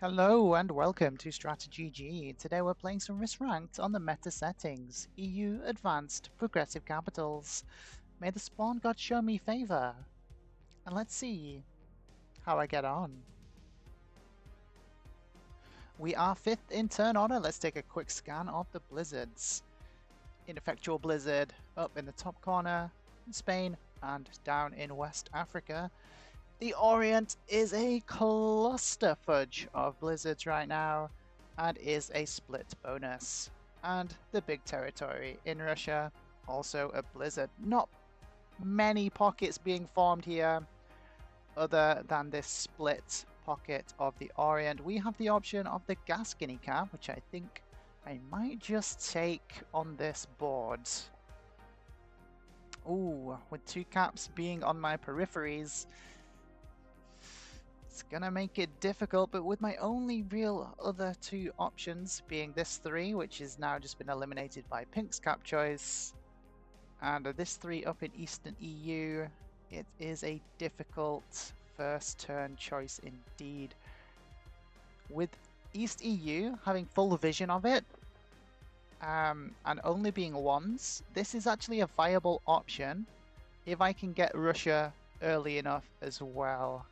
Hello and welcome to StratiGG. Today we're playing some risk ranked on the meta settings, EU Advanced Progressive Capitals. May the spawn god show me favor. And let's see how I get on. We are 5th in turn order. Let's take a quick scan of the blizzards. Ineffectual blizzard up in the top corner in Spain and down in West Africa. The Orient is a cluster fudge of blizzards right now and is a split bonus. And the big territory in Russia, also a blizzard. Not many pockets being formed here other than this split pocket of the Orient. We have the option of the Gascony cap, which I think I might just take on this board. Ooh, with 2 caps being on my peripheries, it's gonna make it difficult, but with my only real other 2 options being this 3, which has now just been eliminated by Pink's cap choice, and this 3 up in Eastern EU, it is a difficult first turn choice indeed. With East EU having full vision of it, and only being 1s, this is actually a viable option if I can get Russia early enough as well.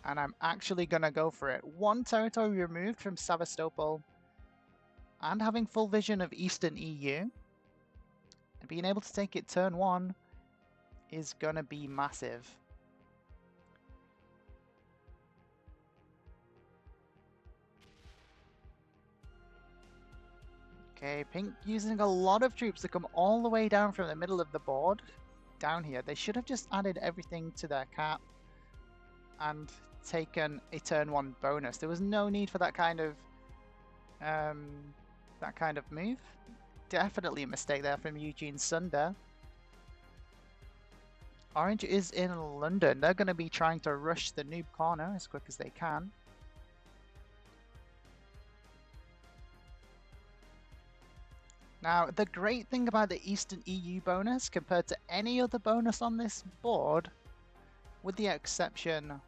And I'm actually going to go for it. 1 territory removed from Sevastopol and having full vision of Eastern EU and being able to take it turn 1 is going to be massive. Okay, Pink using a lot of troops to come all the way down from the middle of the board down here. They should have just added everything to their cap and taken a turn 1 bonus. There was no need for that kind of move. Definitely a mistake there from Eugene Sunder. Orange is in London. They're going to be trying to rush the noob corner as quick as they can. Now, the great thing about the Eastern EU bonus compared to any other bonus on this board, with the exception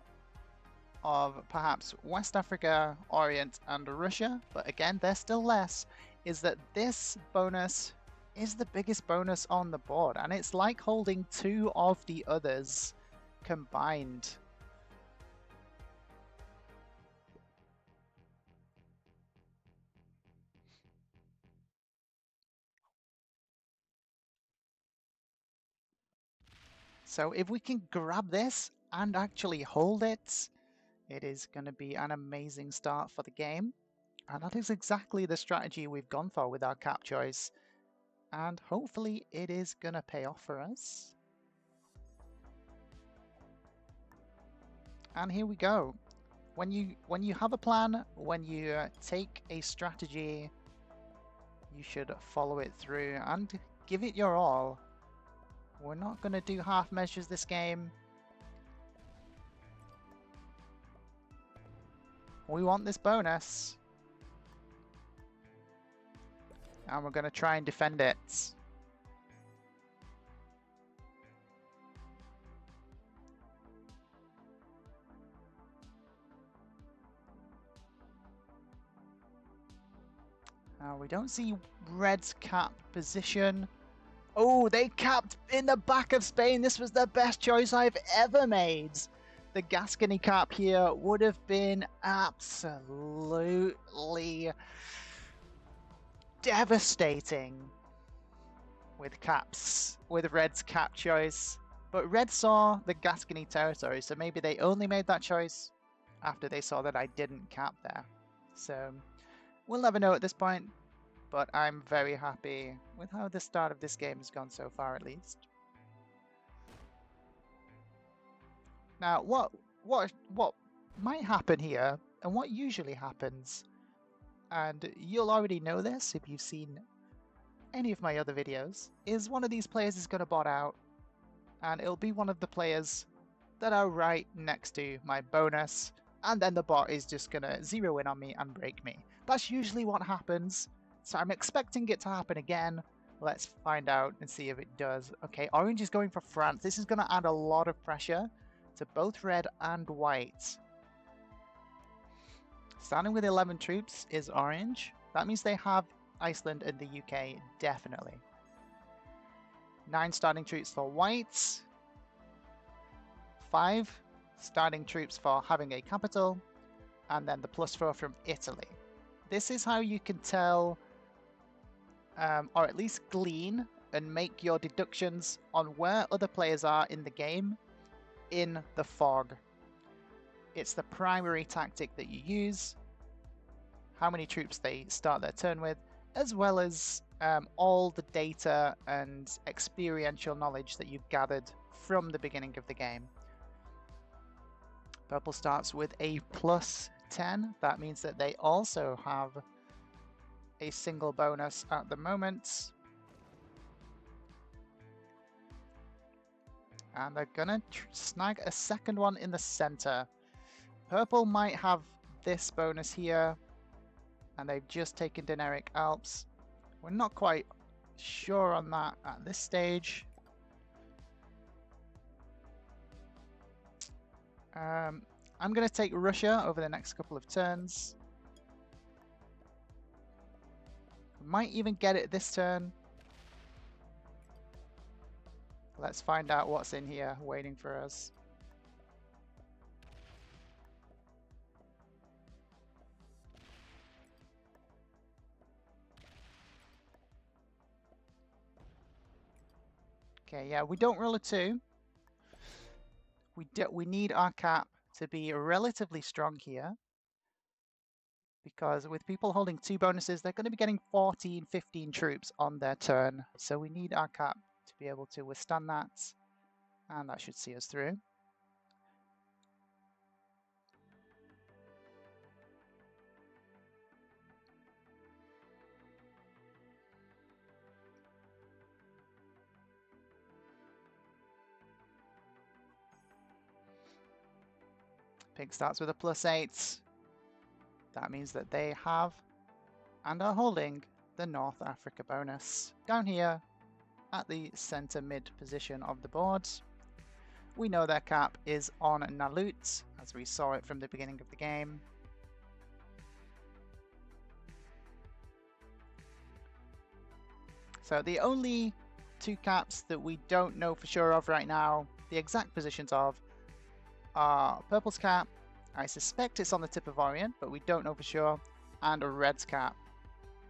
of perhaps West Africa, Orient, and Russia, but again, they're still less, is that this bonus is the biggest bonus on the board, and it's like holding 2 of the others combined. So if we can grab this and actually hold it, it is going to be an amazing start for the game. And that is exactly the strategy we've gone for with our cap choice. And hopefully it is going to pay off for us. And here we go. When you have a plan, when you take a strategy, you should follow it through and give it your all. We're not going to do half measures this game. We want this bonus. And we're going to try and defend it. Now we don't see Red's cap position. Oh, they capped in the back of Spain. This was the best choice I've ever made. The Gascony cap here would have been absolutely devastating with caps, with Red's cap choice. But Red saw the Gascony territory, so maybe they only made that choice after they saw that I didn't cap there. So we'll never know at this point, but I'm very happy with how the start of this game has gone so far, at least. Now, what might happen here, and what usually happens, and you'll already know this if you've seen any of my other videos, is one of these players is going to bot out, and it'll be one of the players that are right next to my bonus, and then the bot is just going to zero in on me and break me. That's usually what happens, so I'm expecting it to happen again. Let's find out and see if it does. Okay, Orange is going for France. This is going to add a lot of pressure to both red and white. Starting with 11 troops is orange. That means they have Iceland and the UK, definitely. 9 starting troops for whites. 5 starting troops for having a capital. And then the +4 from Italy. This is how you can tell, or at least glean and make your deductions on where other players are in the game in the fog. It's the primary tactic that you use, how many troops they start their turn with, as well as all the data and experiential knowledge that you've gathered from the beginning of the game. Purple starts with a +10. That means that they also have a single bonus at the moment. And they're gonna snag a second one in the center. Purple might have this bonus here, and they've just taken Dinaric Alps. We're not quite sure on that at this stage. I'm going to take Russia over the next couple of turns. Might even get it this turn. Let's find out what's in here waiting for us. Okay, yeah, we don't roll a 2. We need our cap to be relatively strong here, because with people holding 2 bonuses, they're going to be getting 14, 15 troops on their turn. So we need our cap to be able to withstand that, and that should see us through. Pink starts with a +8. That means that they have and are holding the North Africa bonus down here at the center mid position of the board. We know their cap is on Nalut, as we saw it from the beginning of the game. So the only 2 caps that we don't know for sure of right now, the exact positions of, are Purple's cap. I suspect it's on the tip of Orient, but we don't know for sure, and a Red's cap.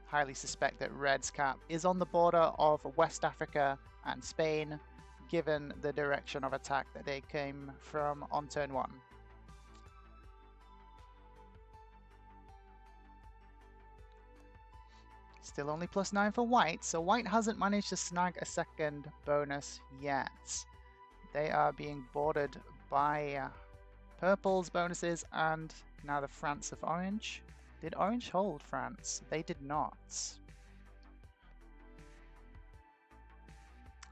Highly suspect that Red's cap is on the border of West Africa and Spain, given the direction of attack that they came from on turn 1. Still only +9 for white, so white hasn't managed to snag a second bonus yet. They are being bordered by Purple's bonuses and now the France of Orange. Did Orange hold France? They did not.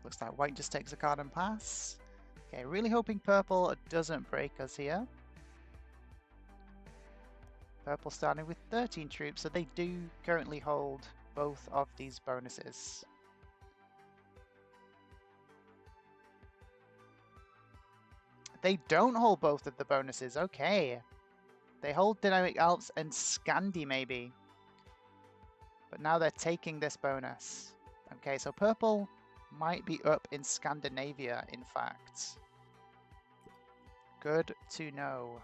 Looks like white just takes a card and pass. Okay, really hoping Purple doesn't break us here. Purple starting with 13 troops, so they do currently hold both of these bonuses. They don't hold both of the bonuses, okay. They hold Dinaric Alps and Scandi maybe. But now they're taking this bonus. Okay, so Purple might be up in Scandinavia, in fact. Good to know.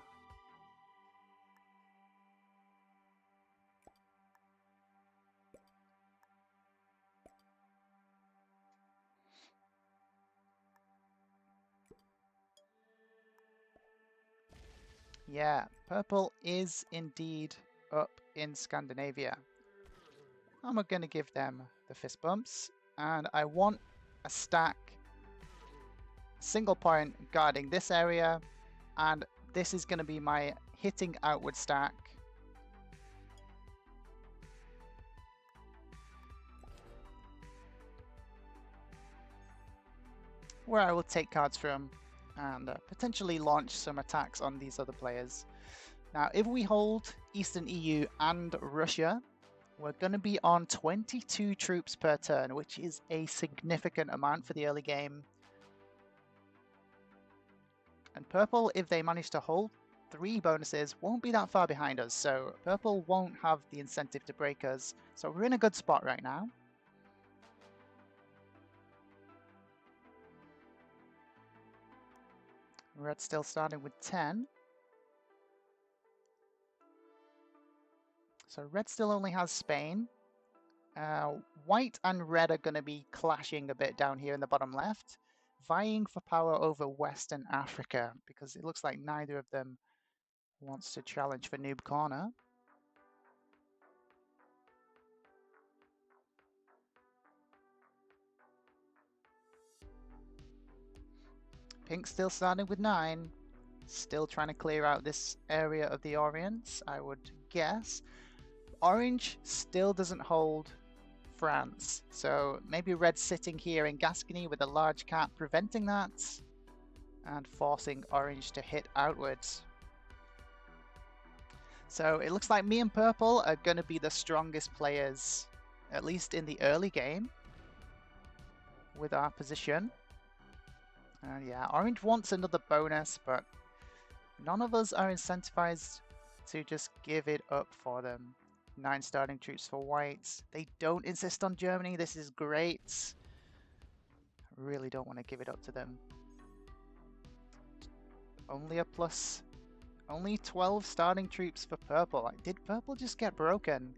Yeah, Purple is indeed up in Scandinavia. I'm going to give them the fist bumps, and I want a stack, single point guarding this area, and this is going to be my hitting outward stack. Where I will take cards from and potentially launch some attacks on these other players. Now, if we hold Eastern EU and Russia, we're going to be on 22 troops per turn, which is a significant amount for the early game. And Purple, if they manage to hold 3 bonuses won't be that far behind us, so purple won't have the incentive to break us. So we're in a good spot right now. Red still starting with 10. So red still only has Spain. White and red are going to be clashing a bit down here in the bottom left, vying for power over Western Africa, because it looks like neither of them wants to challenge for Noob Corner. Pink still starting with 9, still trying to clear out this area of the Orient, I would guess. Orange still doesn't hold France, so maybe red sitting here in Gascony with a large cap preventing that and forcing orange to hit outwards. So it looks like me and purple are going to be the strongest players, at least in the early game, with our position. And yeah, orange wants another bonus, but none of us are incentivized to just give it up for them. 9 starting troops for whites. They don't insist on Germany. This is great. Really don't want to give it up to them. Only a plus. Only 12 starting troops for purple. Did purple just get broken?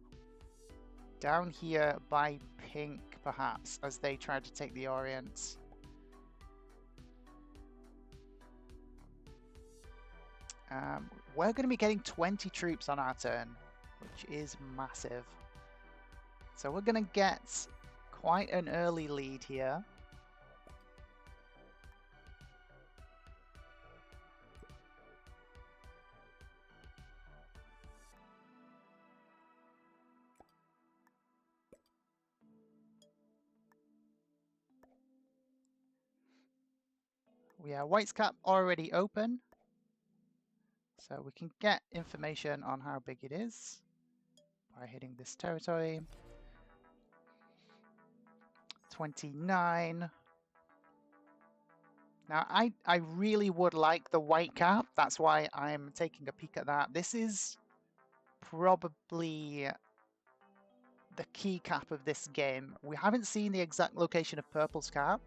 Down here by pink, perhaps, as they tried to take the Orient. We're going to be getting 20 troops on our turn, which is massive. So we're going to get quite an early lead here. We have White's cap already open, so we can get information on how big it is by hitting this territory. 29. Now, I really would like the white cap. That's why I'm taking a peek at that. This is probably the key cap of this game. We haven't seen the exact location of purple's cap,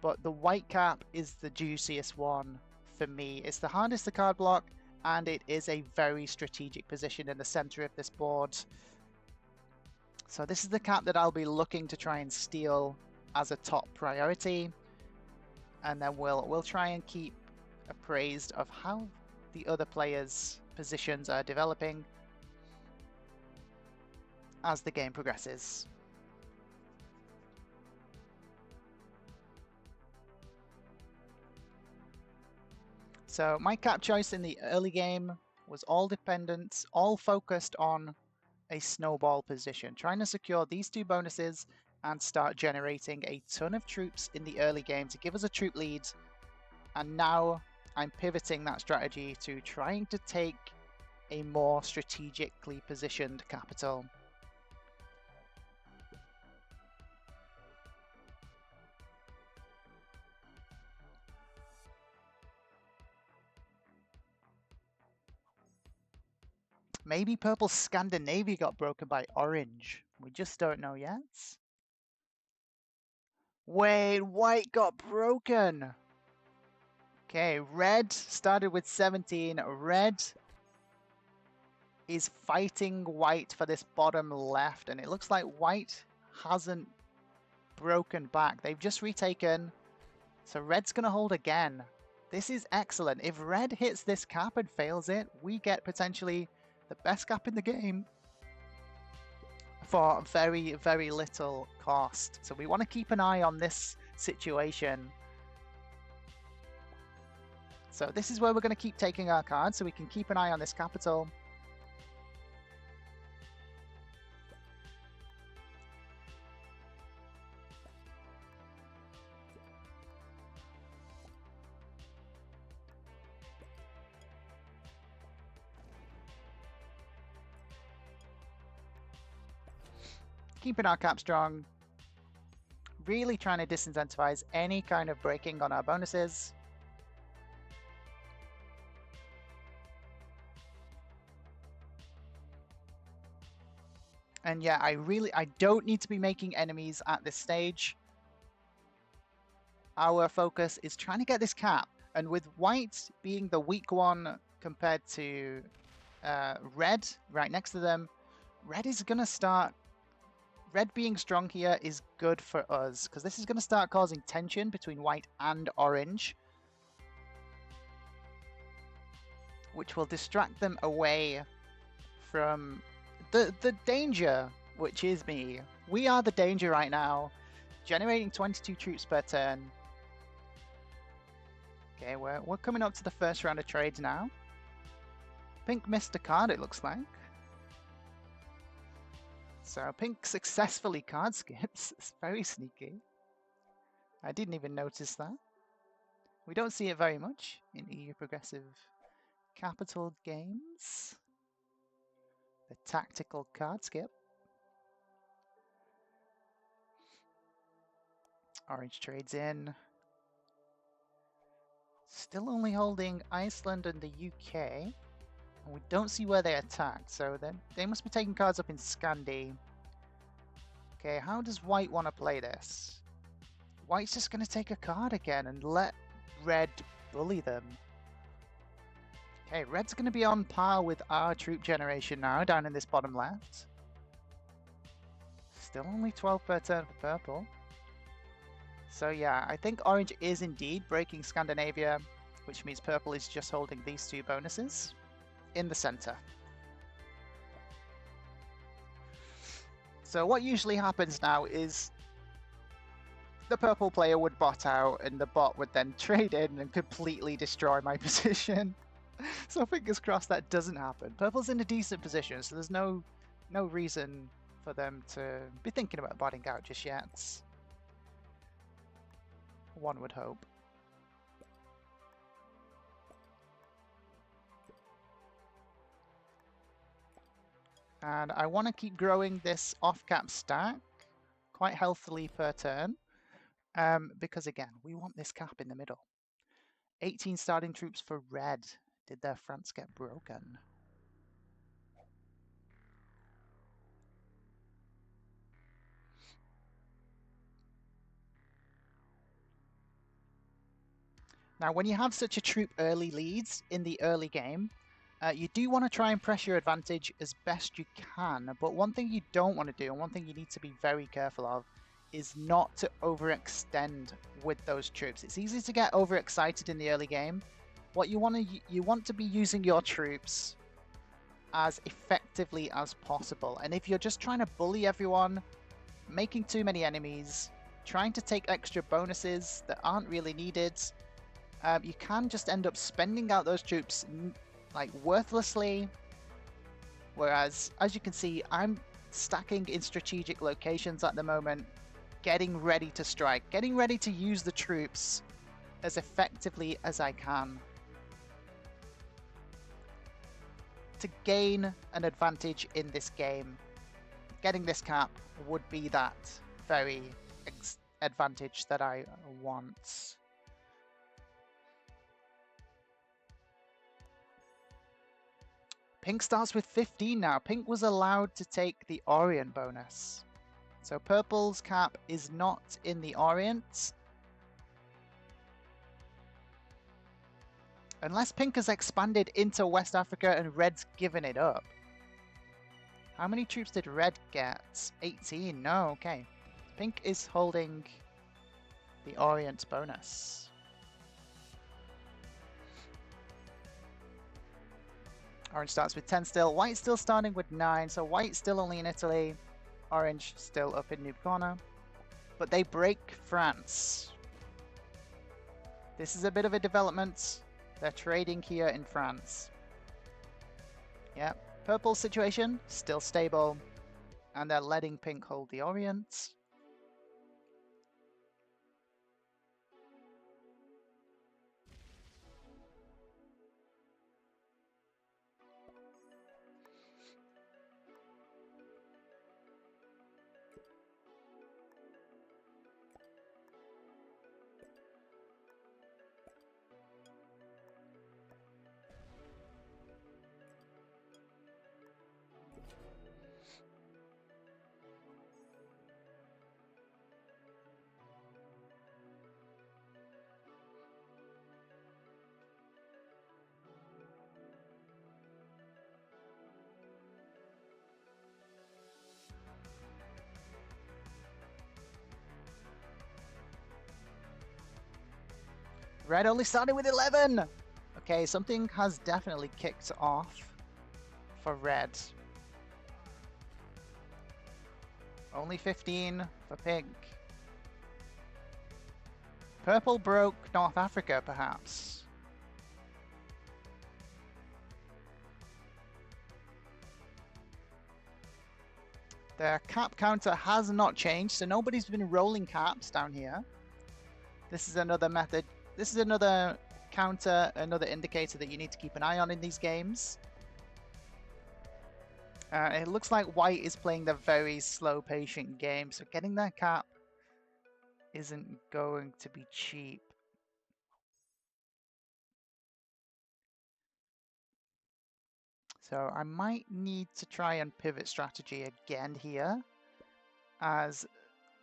but the white cap is the juiciest one for me. It's the hardest to card block, and it is a very strategic position in the center of this board. So this is the cap that I'll be looking to try and steal as a top priority, and then we'll try and keep appraised of how the other players' positions are developing as the game progresses. So my cap choice in the early game was all focused on a snowball position, trying to secure these 2 bonuses and start generating a ton of troops in the early game to give us a troop lead. And now I'm pivoting that strategy to trying to take a more strategically positioned capital. Maybe purple Scandinavia got broken by orange. We just don't know yet. Wait, white got broken. Okay, red started with 17. Red is fighting white for this bottom left, and it looks like white hasn't broken back. They've just retaken, so red's going to hold again. This is excellent. If red hits this cap and fails it, we get potentially the best cap in the game for very, very little cost. So we want to keep an eye on this situation. So this is where we're going to keep taking our cards, so we can keep an eye on this capital. Keeping our cap strong, really trying to disincentivize any kind of breaking on our bonuses. And yeah, I don't need to be making enemies at this stage. Our focus is trying to get this cap. And with white being the weak one compared to red right next to them, red is going to start... Red being strong here is good for us, because this is going to start causing tension between white and orange, which will distract them away from the danger, which is me. We are the danger right now, generating 22 troops per turn. Okay, we're coming up to the first round of trades now. Pink missed a card, it looks like. So Pink successfully card skips. It's very sneaky. I didn't even notice that. We don't see it very much in EU Progressive Capital games. The tactical card skip. Orange trades in. Still only holding Iceland and the UK. And we don't see where they attacked, so then they must be taking cards up in Scandi. Okay, how does white want to play this? White's just going to take a card again and let red bully them. Okay, red's going to be on par with our troop generation now, down in this bottom left. Still only 12 per turn for purple. So yeah, I think orange is indeed breaking Scandinavia, which means purple is just holding these two bonuses in the center. So what usually happens now is the purple player would bot out and the bot would then trade in and completely destroy my position. So fingers crossed that doesn't happen. Purple's in a decent position, so there's no reason for them to be thinking about botting out just yet. One would hope. And I want to keep growing this off-cap stack quite healthily per turn, because again, we want this cap in the middle. 18 starting troops for red. Did their fronts get broken? Now, when you have such a troop early leads in the early game, you do want to try and press your advantage as best you can, but one thing you don't want to do, and one thing you need to be very careful of, is not to overextend with those troops. It's easy to get overexcited in the early game. What you want to be using your troops as effectively as possible. And if you're just trying to bully everyone, making too many enemies, trying to take extra bonuses that aren't really needed, you can just end up spending out those troops like worthlessly. Whereas, as you can see, I'm stacking in strategic locations at the moment, getting ready to strike, getting ready to use the troops as effectively as I can to gain an advantage in this game. Getting this cap would be that very advantage that I want. Pink starts with 15 now. Pink was allowed to take the Orient bonus. So purple's cap is not in the Orient. Unless Pink has expanded into West Africa and Red's given it up. How many troops did Red get? 18. No, okay. Pink is holding the Orient bonus. Orange starts with 10 still. White's still starting with 9. So White's still only in Italy. Orange still up in Noob Corner. But they break France. This is a bit of a development. They're trading here in France. Yeah, purple situation, still stable. And they're letting Pink hold the Orient. Red only started with 11! Okay, something has definitely kicked off for red. Only 15 for pink. Purple broke North Africa, perhaps. Their cap counter has not changed, so nobody's been rolling caps down here. This is another method. This is another counter, another indicator that you need to keep an eye on in these games. It looks like white is playing the very slow, patient game, so getting their cap isn't going to be cheap. So I might need to try and pivot strategy again here, as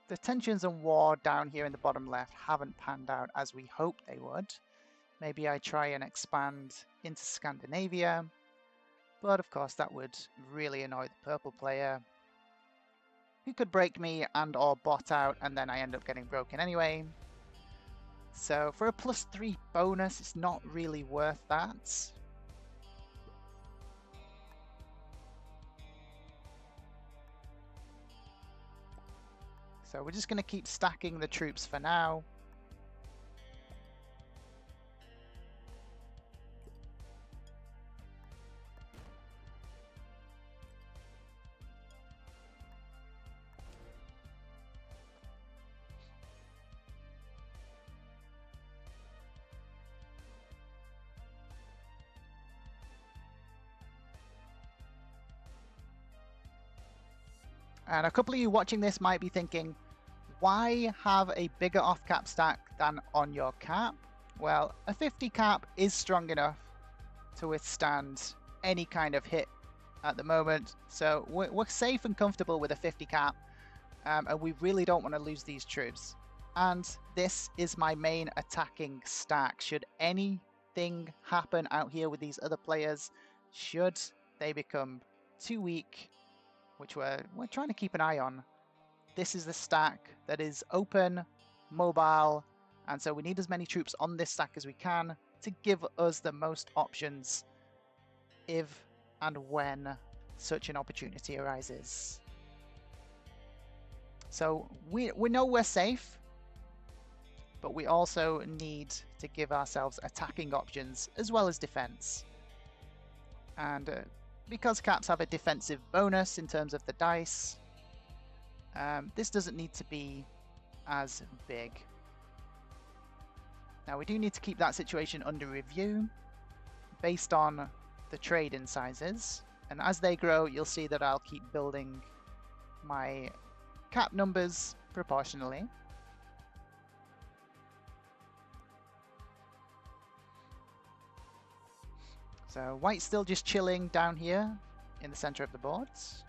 the tensions and war down here in the bottom left haven't panned out as we hoped they would. Maybe I try and expand into Scandinavia, but of course that would really annoy the purple player, who could break me and or bot out, and then I end up getting broken anyway. So for a +3 bonus, it's not really worth that. So we're just going to keep stacking the troops for now. And a couple of you watching this might be thinking, why have a bigger off-cap stack than on your cap? Well, a 50 cap is strong enough to withstand any kind of hit at the moment. So we're safe and comfortable with a 50 cap, and we really don't want to lose these troops. And this is my main attacking stack. Should anything happen out here with these other players, should they become too weak, which we're trying to keep an eye on, this is the stack that is open, mobile, and so we need as many troops on this stack as we can to give us the most options if and when such an opportunity arises. So we know we're safe, but we also need to give ourselves attacking options as well as defense. And because caps have a defensive bonus in terms of the dice, this doesn't need to be as big. Now we do need to keep that situation under review based on the trade-in sizes, and as they grow you'll see that I'll keep building my cap numbers proportionally. So white's still just chilling down here in the center of the boards.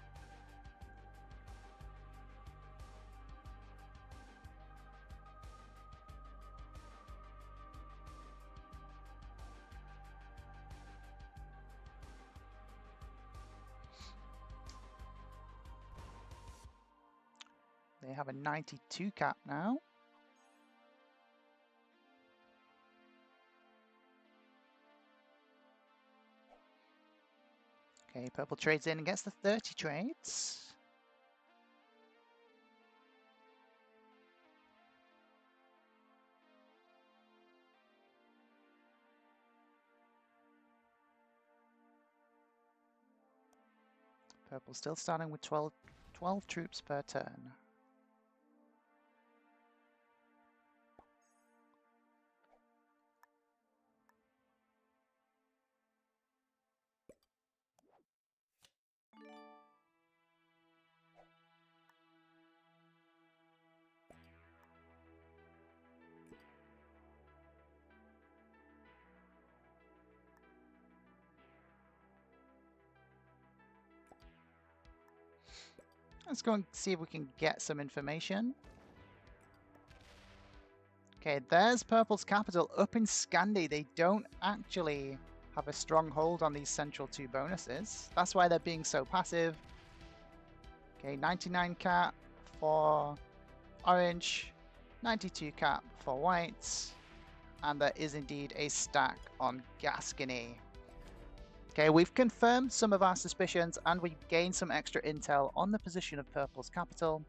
They have a 92 cap now. Okay, purple trades in and gets the 30 trades. Purple still starting with 12 troops per turn. Let's go and see if we can get some information. Okay, there's Purple's capital up in Scandi. They don't actually have a strong hold on these central 2 bonuses. That's why they're being so passive. Okay, 99 cap for orange, 92 cap for white, and there is indeed a stack on Gascony. Okay, we've confirmed some of our suspicions and we've gained some extra intel on the position of Purple's capital.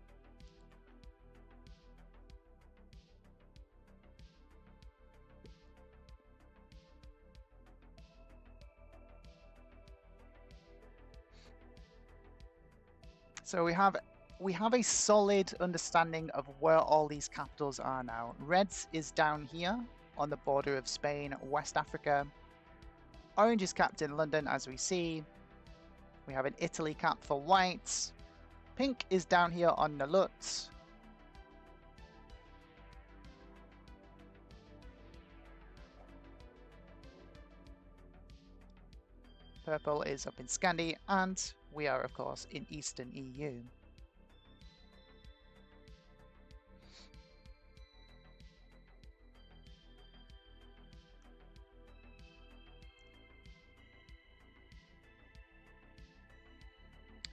So we have a solid understanding of where all these capitals are now. Red's is down here on the border of Spain, West Africa. Orange is capped in London, as we see. We have an Italy cap for white. Pink is down here on Nalut. Purple is up in Scandi, and we are, of course, in Eastern EU.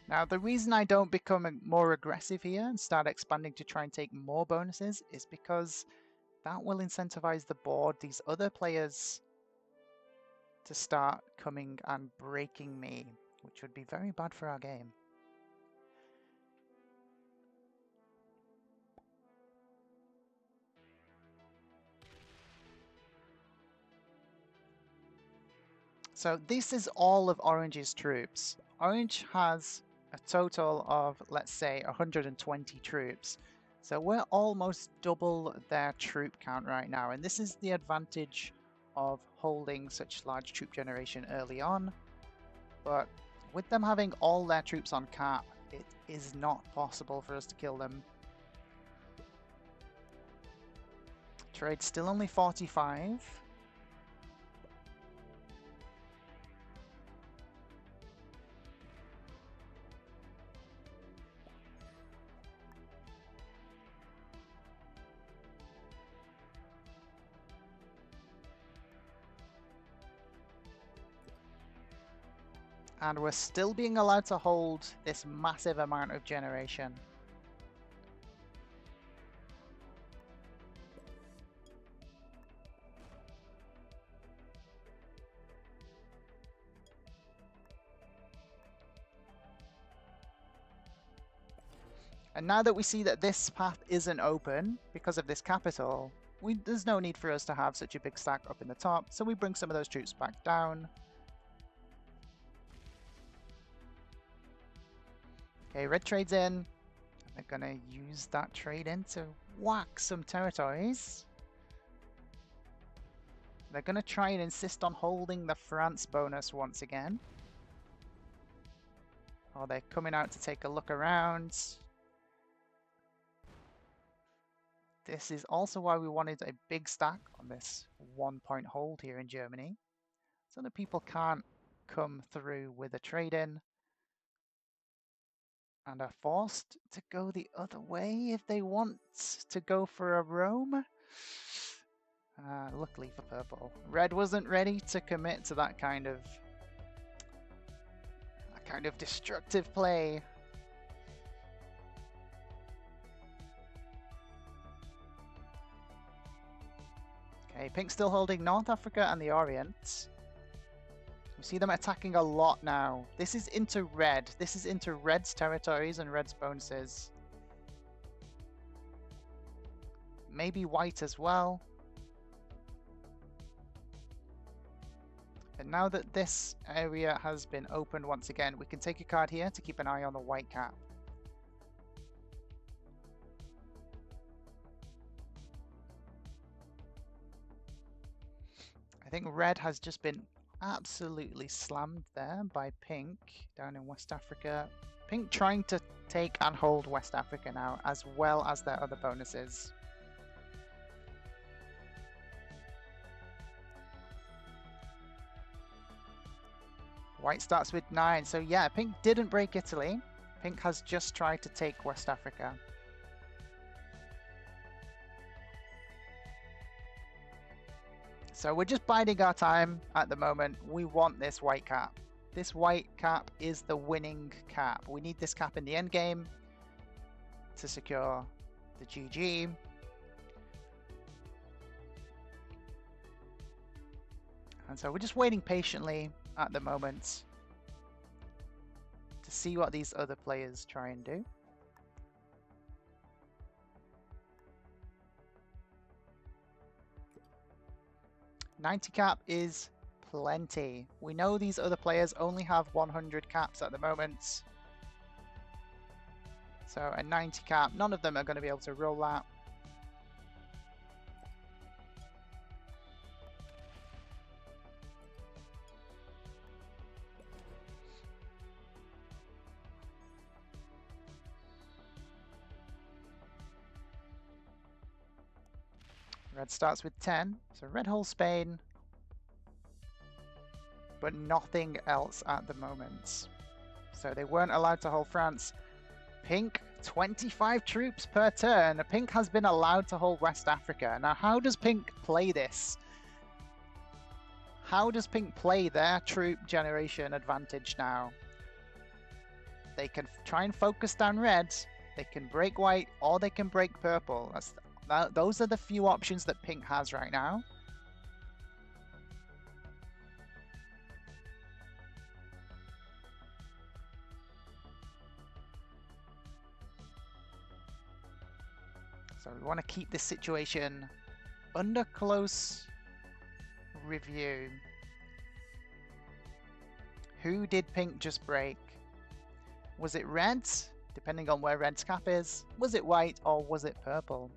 Now, the reason I don't become more aggressive here and start expanding to try and take more bonuses is because that will incentivize the board, these other players, to start coming and breaking me, which would be very bad for our game. So this is all of Orange's troops. Orange has a total of, let's say, 120 troops. So we're almost double their troop count right now. And this is the advantage of holding such large troop generation early on. But with them having all their troops on cap, it is not possible for us to kill them. Trade still only 45. And we're still being allowed to hold this massive amount of generation. And now that we see that this path isn't open because of this capital, there's no need for us to have such a big stack up in the top, so we bring some of those troops back down. Okay, red trades in. They're gonna use that trade in to whack some territories. They're gonna try and insist on holding the France bonus once again. Oh, they're coming out to take a look around. This is also why we wanted a big stack on this 1-point hold here in Germany, so that people can't come through with a trade-in and are forced to go the other way if they want to go for a roam. Luckily for purple, red wasn't ready to commit to that kind of destructive play. Okay, pink's still holding North Africa and the Orient. We see them attacking a lot now. This is into red. This is into red's territories and red's bonuses. Maybe white as well. And now that this area has been opened once again, we can take a card here to keep an eye on the white cap. I think red has just been absolutely slammed there by pink down in West Africa. Pink trying to take and hold West Africa now, as well as their other bonuses. White starts with 9, so yeah, pink didn't break Italy. Pink has just tried to take West Africa. So we're just biding our time at the moment. We want this white cap. This white cap is the winning cap. We need this cap in the end game to secure the GG. And so we're just waiting patiently at the moment to see what these other players try and do. $90 cap is plenty. We know these other players only have 100 caps at the moment. So a 90 cap, none of them are going to be able to roll that. Red starts with 10, so red holds Spain, but nothing else at the moment. So they weren't allowed to hold France. Pink, 25 troops per turn. Pink has been allowed to hold West Africa. Now, how does Pink play this? How does Pink play their troop generation advantage now? They can try and focus down red, they can break white, or they can break purple. Those are the few options that Pink has right now. So we want to keep this situation under close review. Who did Pink just break? Was it red, depending on where red's cap is? Was it white, or was it purple?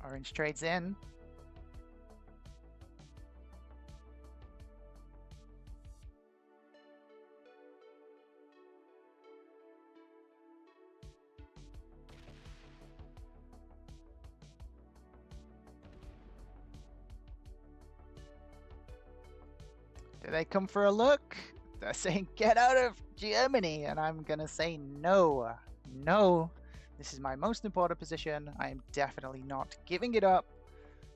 Orange trades in. Do they come for a look? They're saying, get out of Germany! And I'm gonna say no. No. This is my most important position. I am definitely not giving it up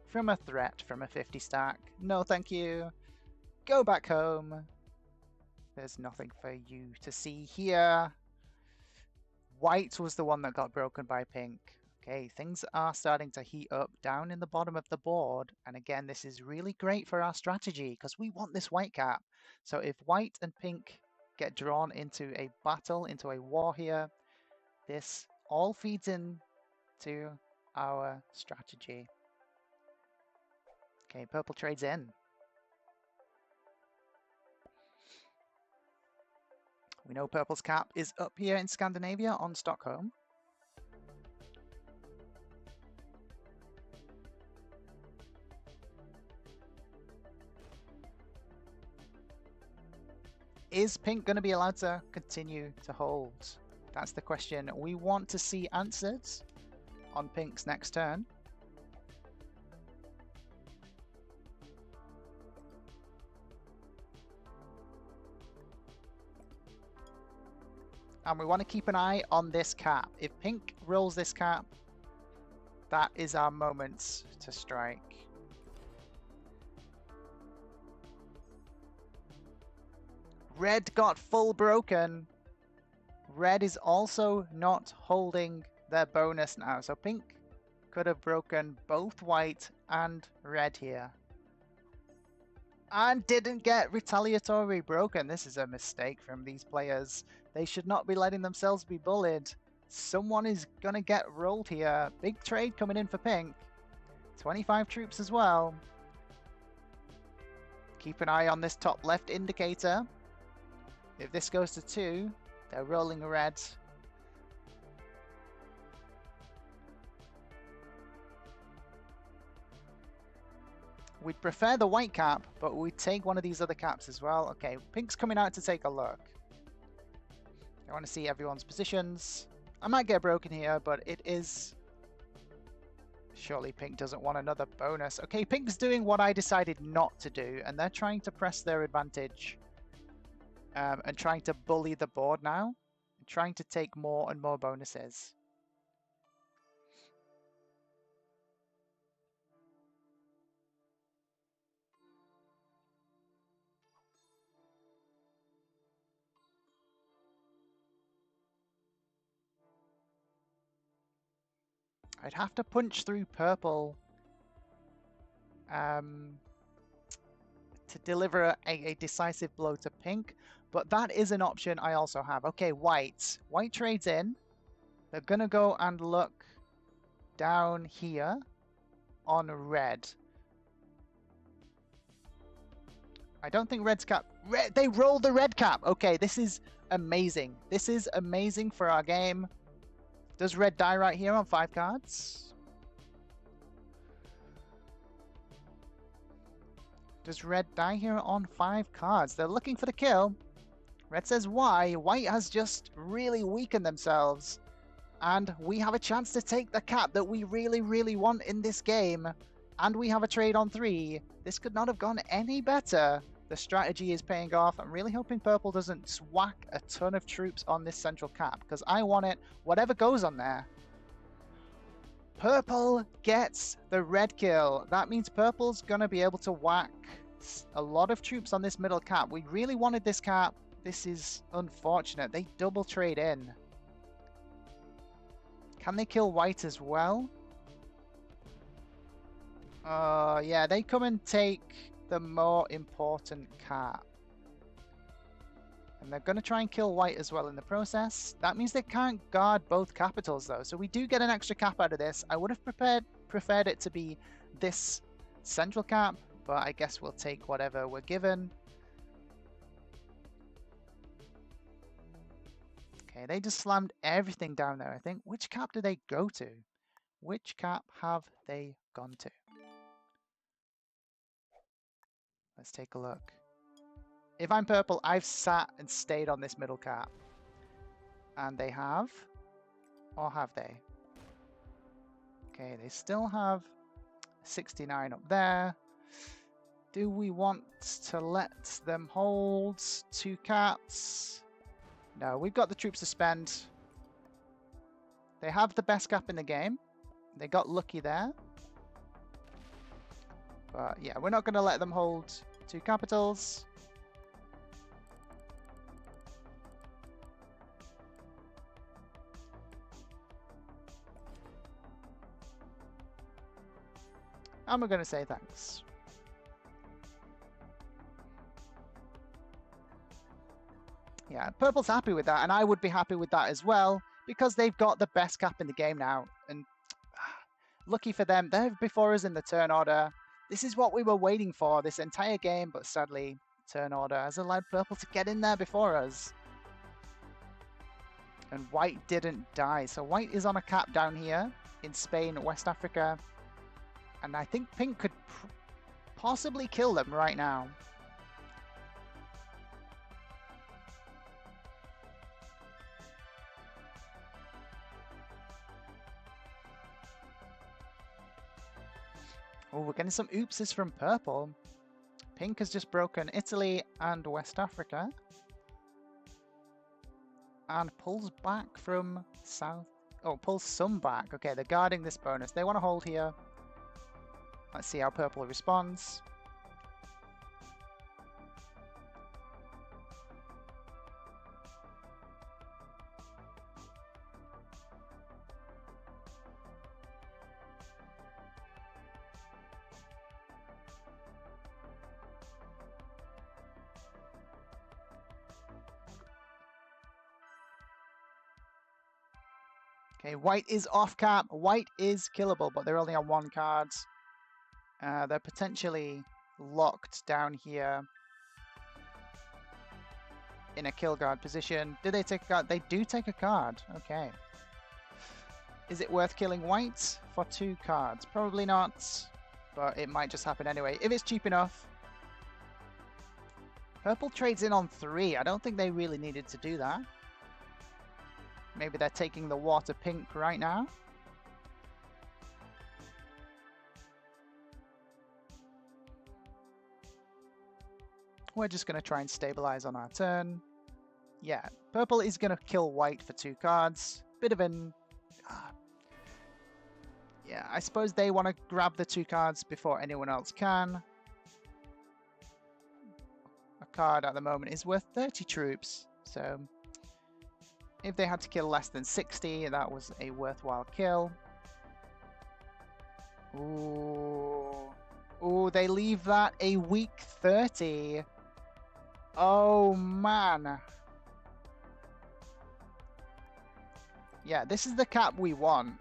from a threat from a 50 stack. No, thank you. Go back home. There's nothing for you to see here. White was the one that got broken by Pink. Okay, things are starting to heat up down in the bottom of the board. And again, this is really great for our strategy because we want this white cap. So if white and pink get drawn into a battle, into a war here, this all feeds in to our strategy. Okay, purple trades in. We know purple's cap is up here in Scandinavia on Stockholm. Is pink going to be allowed to continue to hold? That's the question we want to see answered on pink's next turn. And we want to keep an eye on this cap. If pink rolls this cap, that is our moment to strike. Red got full broken. Red is also not holding their bonus now. So pink could have broken both white and red here. And didn't get retaliatory broken. This is a mistake from these players. They should not be letting themselves be bullied. Someone is going to get rolled here. Big trade coming in for pink. 25 troops as well. Keep an eye on this top left indicator. If this goes to 2, they're rolling red. We'd prefer the white cap, but we'd take one of these other caps as well. Okay, pink's coming out to take a look. I want to see everyone's positions. I might get broken here, but it is... Surely pink doesn't want another bonus. Okay, pink's doing what I decided not to do, and they're trying to press their advantage. And trying to bully the board now. And trying to take more and more bonuses. I'd have to punch through purple to deliver a decisive blow to pink, but that is an option I also have. Okay, white. White trades in. They're gonna go and look down here on red. I don't think red's cap. Red, they roll the red cap. Okay, this is amazing. This is amazing for our game. Does red die right here on 5 cards? Does red die here on 5 cards? They're looking for the kill. Red says why. White has just really weakened themselves. And we have a chance to take the cap that we really, really want in this game. And we have a trade on 3. This could not have gone any better. The strategy is paying off. I'm really hoping purple doesn't whack a ton of troops on this central cap, because I want it, whatever goes on there. Purple gets the red kill. That means purple's gonna be able to whack a lot of troops on this middle cap. We really wanted this cap. This is unfortunate. They double trade in. Can they kill white as well? Yeah, they come and take the more important cap. And they're going to try and kill white as well in the process. That means they can't guard both capitals though. So we do get an extra cap out of this. I would have preferred it to be this central cap, but I guess we'll take whatever we're given. Okay, they just slammed everything down there, I think. Which cap do they go to? Which cap have they gone to? Let's take a look. If I'm purple, I've sat and stayed on this middle cap. And they have? Or have they? Okay, they still have 69 up there. Do we want to let them hold 2 caps? No, we've got the troops to spend. They have the best cap in the game. They got lucky there. But yeah, we're not going to let them hold 2 capitals. And we're going to say thanks. Yeah, purple's happy with that, and I would be happy with that as well, because they've got the best cap in the game now. And lucky for them, they're before us in the turn order. This is what we were waiting for this entire game, but sadly, turn order has allowed purple to get in there before us. And white didn't die, so white is on a cap down here in Spain, West Africa. And I think pink could possibly kill them right now. Oh, we're getting some oopses from purple. Pink has just broken Italy and West Africa. And pulls back from south. Oh, pulls some back. Okay, they're guarding this bonus. They want to hold here. Let's see how purple responds. Okay, white is off cap. White is killable, but they're only on 1 card. They're potentially locked down here in a kill guard position. Do they take a card? They do take a card. Okay. Is it worth killing white for 2 cards? Probably not, but it might just happen anyway. If it's cheap enough. Purple trades in on 3. I don't think they really needed to do that. Maybe they're taking the war to pink right now. We're just going to try and stabilize on our turn. Yeah, purple is going to kill white for 2 cards. Bit of an... yeah, I suppose they want to grab the 2 cards before anyone else can. A card at the moment is worth 30 troops, so... if they had to kill less than 60, that was a worthwhile kill. Ooh. Ooh, they leave that a week 30. Oh, man. Yeah, this is the cap we want.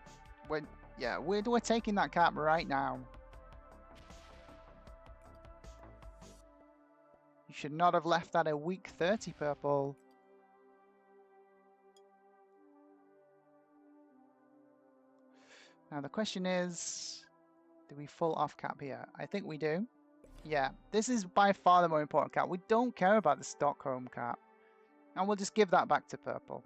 We're taking that cap right now. You should not have left that a week 30, purple. Now the question is, do we full off cap here? I think we do. Yeah, this is by far the more important cap. We don't care about the Stockholm cap. And we'll just give that back to purple.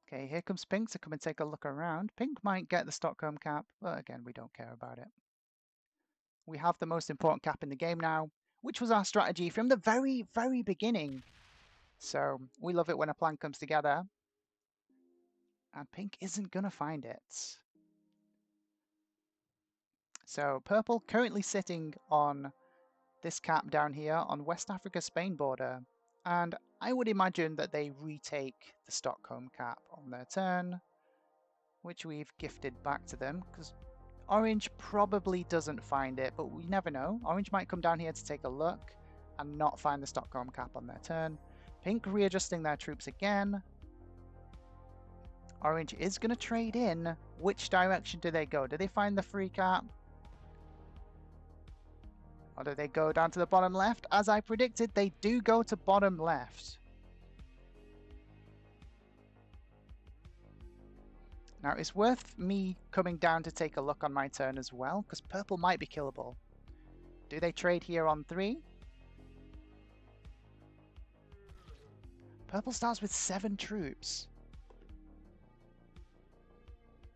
Okay, here comes Pink to come and take a look around. Pink might get the Stockholm cap, but again, we don't care about it. We have the most important cap in the game now, which was our strategy from the very, very beginning. So we love it when a plan comes together. And Pink isn't going to find it. So purple currently sitting on this cap down here on West Africa-Spain border. And I would imagine that they retake the Stockholm cap on their turn, which we've gifted back to them, because Orange probably doesn't find it, but we never know. Orange might come down here to take a look and not find the Stockholm cap on their turn. Pink readjusting their troops again. Orange is going to trade in. Which direction do they go? Do they find the free cap? Or do they go down to the bottom left? As I predicted, they do go to bottom left. Now, it's worth me coming down to take a look on my turn as well, because purple might be killable. Do they trade here on 3? Purple starts with 7 troops.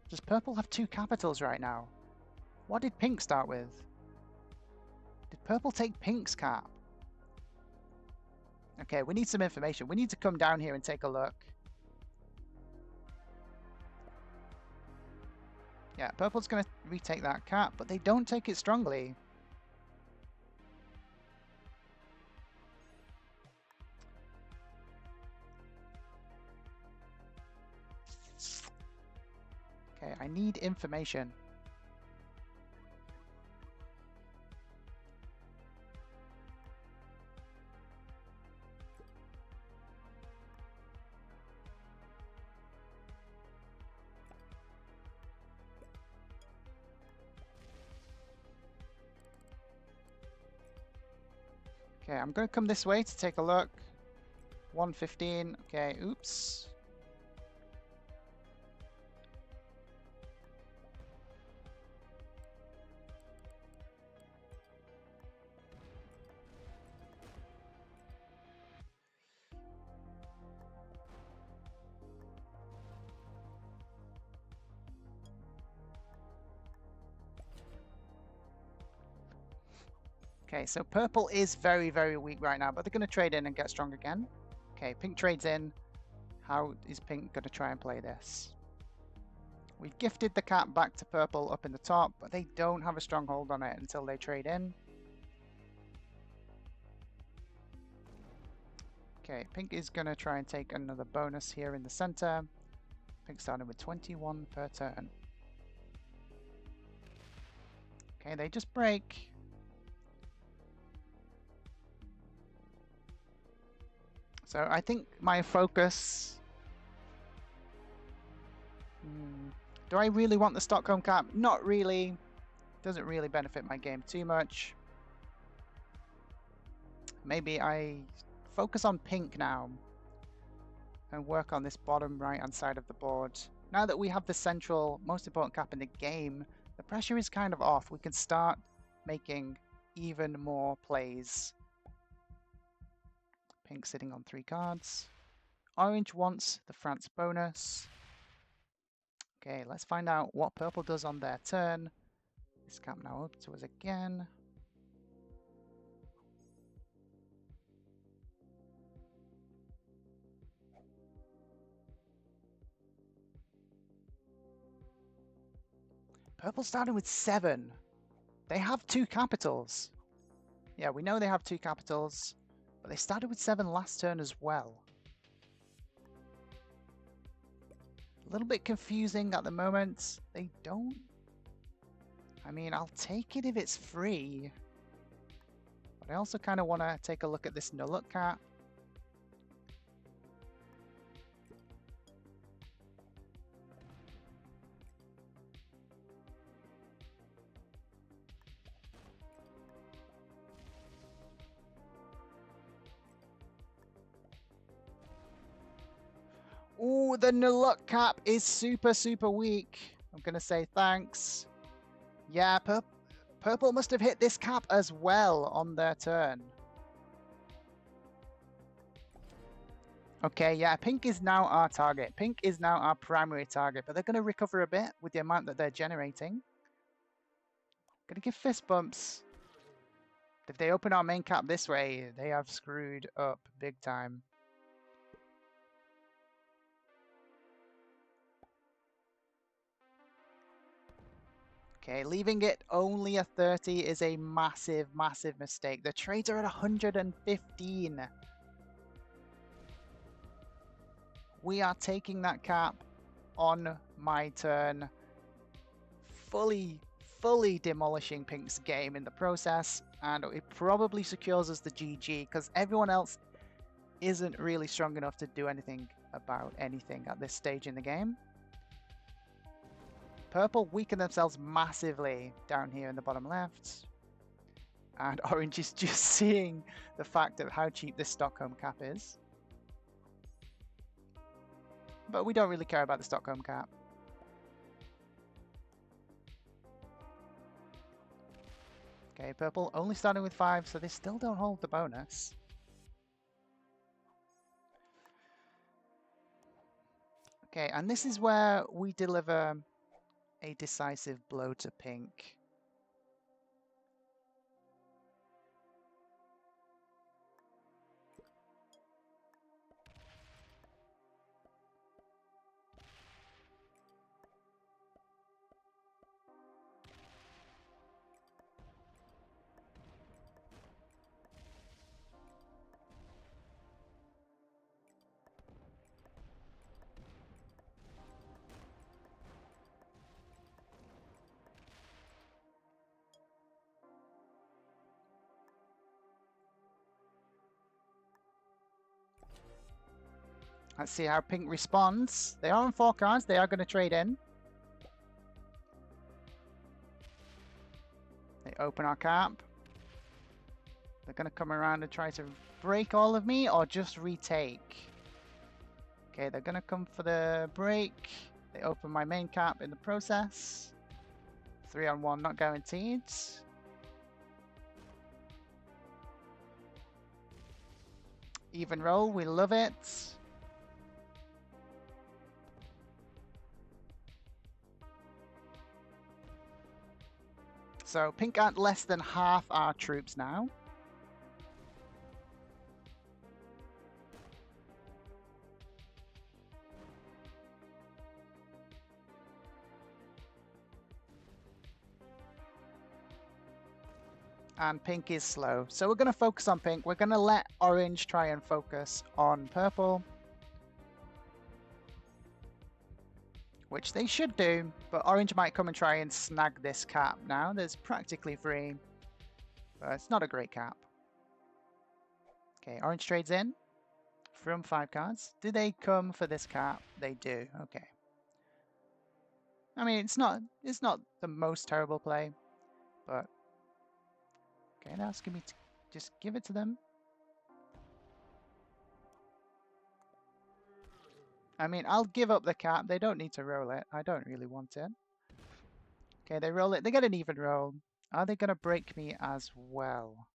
Does purple have 2 capitals right now? What did pink start with? Did purple take pink's cap? Okay, we need some information. We need to come down here and take a look. Yeah, purple's going to retake that cap, but they don't take it strongly. Okay, I need information. Okay, I'm going to come this way to take a look. 115. Okay, oops. Okay, so purple is very, very weak right now, but they're going to trade in and get strong again. Okay, pink trades in. How is pink going to try and play this? We've gifted the cap back to purple up in the top, but they don't have a strong hold on it until they trade in. Okay, pink is going to try and take another bonus here in the center. Pink starting with 21 per turn. Okay, they just break. So I think my focus... do I really want the Stockholm cap? Not really. Doesn't really benefit my game too much. Maybe I focus on pink now and work on this bottom right hand side of the board. Now that we have the central, most important cap in the game, the pressure is kind of off. We can start making even more plays. Pink sitting on 3 cards. Orange wants the France bonus. Okay, let's find out what purple does on their turn. This cap now up to us again. Purple started with 7. They have 2 capitals. Yeah, we know they have 2 capitals, but they started with 7 last turn as well. A little bit confusing at the moment. They don't... I mean, I'll take it if it's free. But I also kind of want to take a look at this snuGGles cap. Ooh, the snuGGles cap is super, super weak. I'm going to say thanks. Yeah, purple must have hit this cap as well on their turn. Okay, yeah, pink is now our target. Pink is now our primary target, but they're going to recover a bit with the amount that they're generating. Going to give fist bumps. If they open our main cap this way, they have screwed up big time. Okay, leaving it only a 30 is a massive, massive mistake. The trades are at 115. We are taking that cap on my turn, fully demolishing Pink's game in the process, and it probably secures us the GG because everyone else isn't really strong enough to do anything about anything at this stage in the game. Purple weaken themselves massively down here in the bottom left. And orange is just seeing the fact of how cheap this Stockholm cap is. But we don't really care about the Stockholm cap. Okay, purple only starting with 5, so they still don't hold the bonus. Okay, and this is where we deliver a decisive blow to pink. Let's see how pink responds. They are on 4 cards. They are going to trade in. They open our cap. They're going to come around and try to break all of me or just retake. Okay, they're going to come for the break. They open my main cap in the process. 3 on 1, not guaranteed. Even roll, we love it. So pink at less than half our troops now. And pink is slow. So we're going to focus on pink. We're going to let orange try and focus on purple. Which they should do, but orange might come and try and snag this cap now. There's practically free, but it's not a great cap. Okay, orange trades in from 5 cards. Do they come for this cap? They do. Okay. I mean, it's not the most terrible play, but okay, they're asking me to just give it to them. I mean, I'll give up the cap. They don't need to roll it. I don't really want it. Okay, they roll it. They get an even roll. Are they going to break me as well?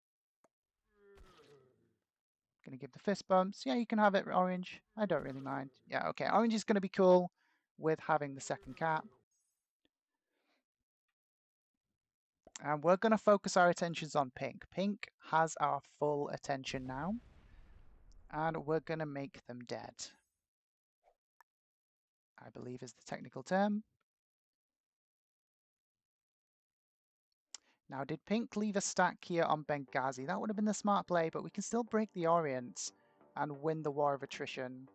Going to give the fist bumps. Yeah, you can have it, orange. I don't really mind. Yeah, okay. Orange is going to be cool with having the second cap. And we're going to focus our attentions on pink. Pink has our full attention now. And we're going to make them dead, I believe is the technical term. Now, did pink leave a stack here on Benghazi? That would have been the smart play, but we can still break the Orient and win the War of Attrition.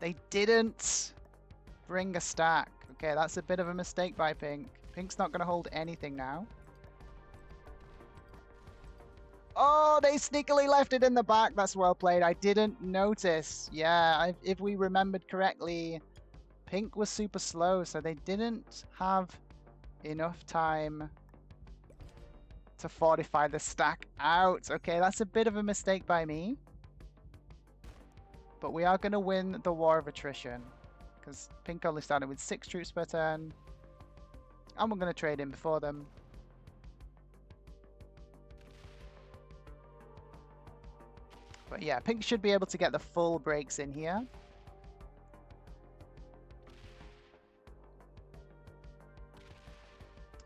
They didn't bring a stack. Okay, that's a bit of a mistake by Pink. Pink's not going to hold anything now. Oh, they sneakily left it in the back. That's well played. I didn't notice. Yeah, if we remembered correctly, Pink was super slow, so they didn't have enough time to fortify the stack out. Okay, that's a bit of a mistake by me. But we are going to win the war of attrition, because Pink only started with 6 troops per turn. And we're going to trade in before them. But yeah, Pink should be able to get the full breaks in here.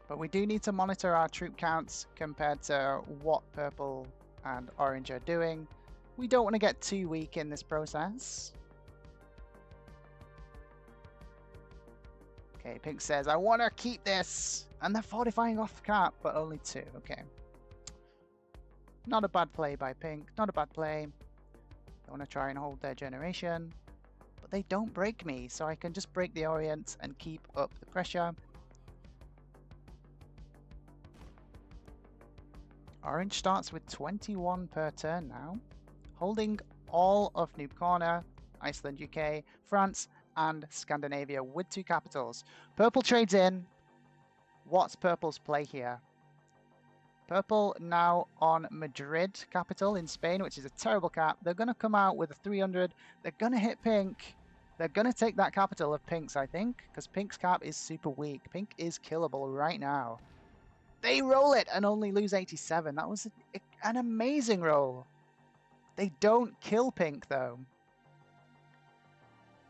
But we do need to monitor our troop counts compared to what Purple and Orange are doing. We don't want to get too weak in this process. Okay, Pink says, I want to keep this. And they're fortifying off the cap, but only 2. Okay. Not a bad play by Pink. Not a bad play. I want to try and hold their generation. But they don't break me, so I can just break the Orient and keep up the pressure. Orange starts with 21 per turn now, holding all of Noob Corner, Iceland, UK, France, and Scandinavia with 2 capitals. Purple trades in. What's Purple's play here? Purple now on Madrid capital in Spain, which is a terrible cap. They're going to come out with a 300. They're going to hit Pink. They're going to take that capital of Pink's, I think, because Pink's cap is super weak. Pink is killable right now. They roll it and only lose 87. That was an amazing roll. They don't kill Pink, though.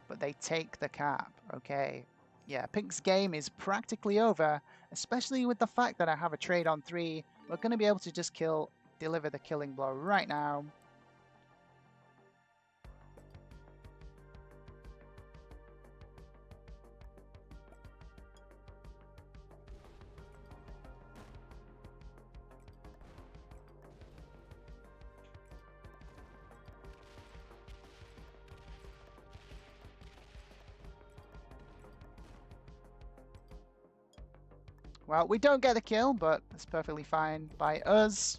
But they take the cap. Okay. Yeah, Pink's game is practically over, especially with the fact that I have a trade on 3. We're going to be able to just deliver the killing blow right now. Well, we don't get the kill, but that's perfectly fine by us.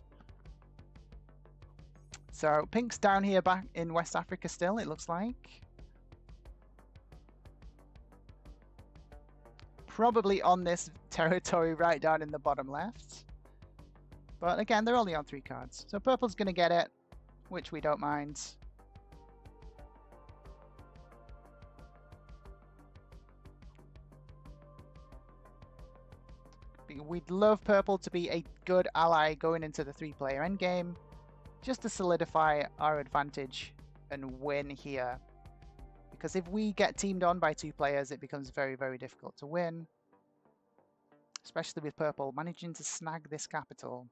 So Pink's down here back in West Africa still, it looks like. Probably on this territory right down in the bottom left. But again, they're only on 3 cards. So Purple's going to get it, which we don't mind. We'd love Purple to be a good ally going into the 3-player endgame, just to solidify our advantage and win here. Because if we get teamed on by 2 players, it becomes very, very difficult to win. Especially with Purple managing to snag this capital.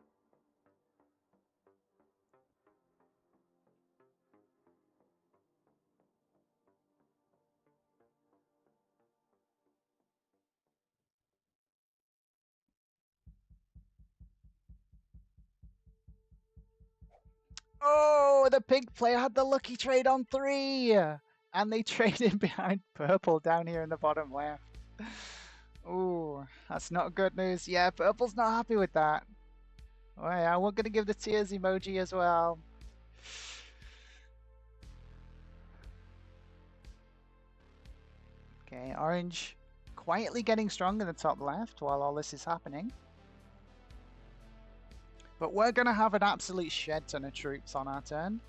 Oh, the Pink player had the lucky trade on 3! And they traded behind Purple down here in the bottom left. Ooh, that's not good news. Yeah, Purple's not happy with that. Oh yeah, we're going to give the tears emoji as well. Okay, Orange quietly getting strong in the top left while all this is happening. But we're going to have an absolute shed ton of troops on our turn.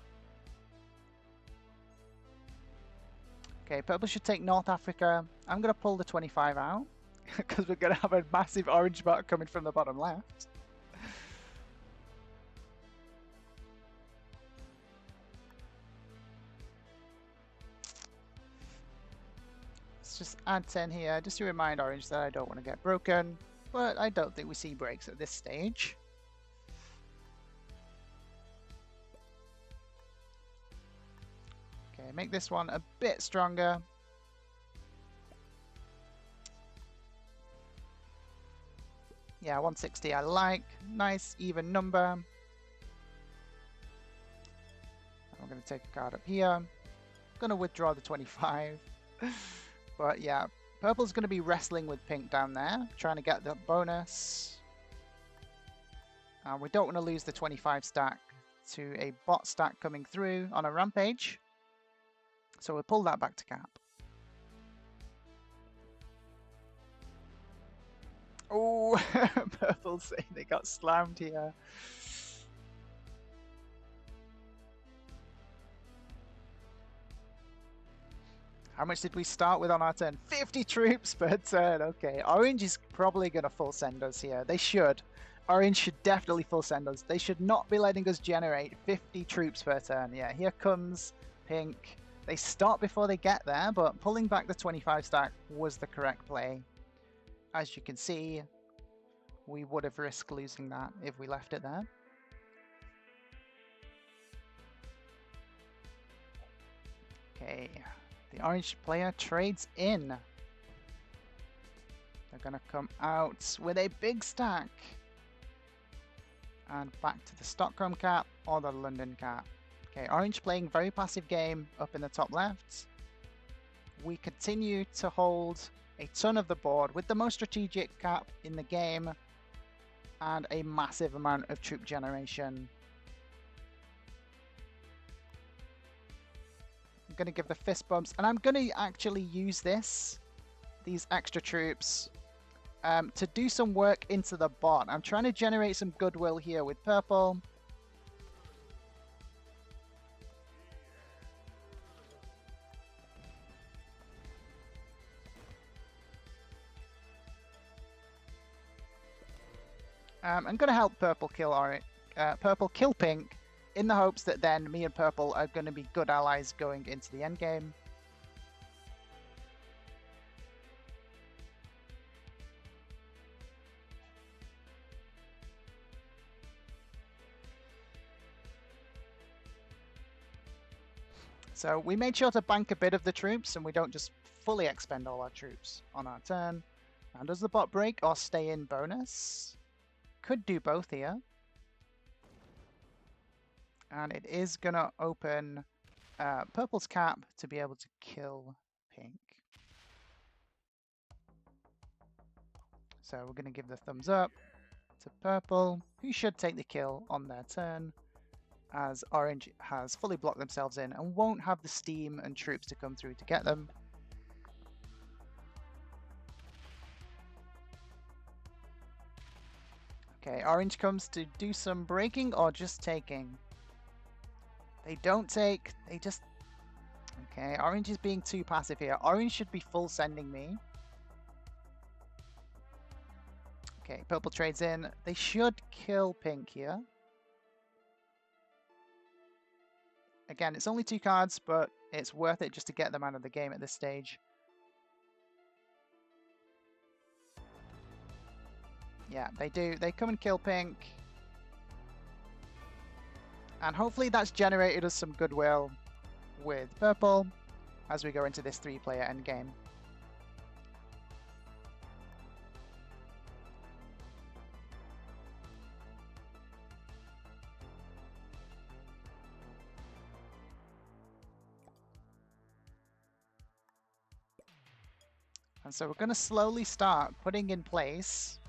Okay, Purple should take North Africa. I'm going to pull the 25 out because we're going to have a massive orange bot coming from the bottom left. Let's just add 10 here just to remind Orange that I don't want to get broken. But I don't think we see breaks at this stage. Okay, make this one a bit stronger. Yeah, 160 I like. Nice even number. I'm going to take a card up here. gonna withdraw the 25. But yeah, purple's gonna be wrestling with pink down there, trying to get the bonus. We don't want to lose the 25 stack to a bot stack coming through on a rampage. So we'll pull that back to cap. Oh, purple say they got slammed here. How much did we start with on our turn? 50 troops per turn. Okay, orange is probably going to full send us here. They should. Orange should definitely full send us. They should not be letting us generate 50 troops per turn. Yeah, here comes pink. They stop before they get there, but pulling back the 25 stack was the correct play. As you can see, we would have risked losing that if we left it there. Okay, the orange player trades in. They're going to come out with a big stack. And back to the Stockholm cap or the London cap. Okay, orange playing very passive game up in the top left. We continue to hold a ton of the board with the most strategic cap in the game and a massive amount of troop generation. I'm going to give the fist bumps, and I'm going to actually use these extra troops to do some work into the bot. I'm trying to generate some goodwill here with purple. I'm going to help purple kill pink in the hopes that then me and purple are going to be good allies going into the end game. So we made sure to bank a bit of the troops and we don't just fully expend all our troops on our turn. Now, does the bot break or stay in bonus? Could do both here. And it is going to open purple's cap to be able to kill pink. So we're going to give the thumbs up to purple, who should take the kill on their turn, as orange has fully blocked themselves in and won't have the steam and troops to come through to get them. Okay, orange comes to do some breaking or just taking. They don't take, they just... Okay, orange is being too passive here. Orange should be full sending me. Okay, purple trades in. They should kill pink here. Again, it's only 2 cards, but it's worth it just to get them out of the game at this stage. Yeah, they do. They come and kill pink. And hopefully that's generated us some goodwill with purple as we go into this 3-player endgame. And so we're going to slowly start putting in place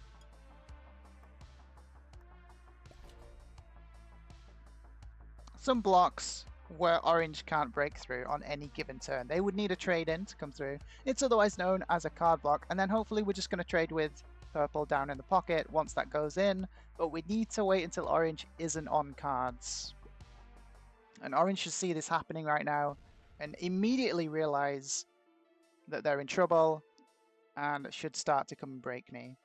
some blocks where orange can't break through on any given turn. They would need a trade in to come through. It's otherwise known as a card block, and then hopefully we're just going to trade with purple down in the pocket once that goes in, but we need to wait until orange isn't on cards. And orange should see this happening right now and immediately realize that they're in trouble and should start to come and break me.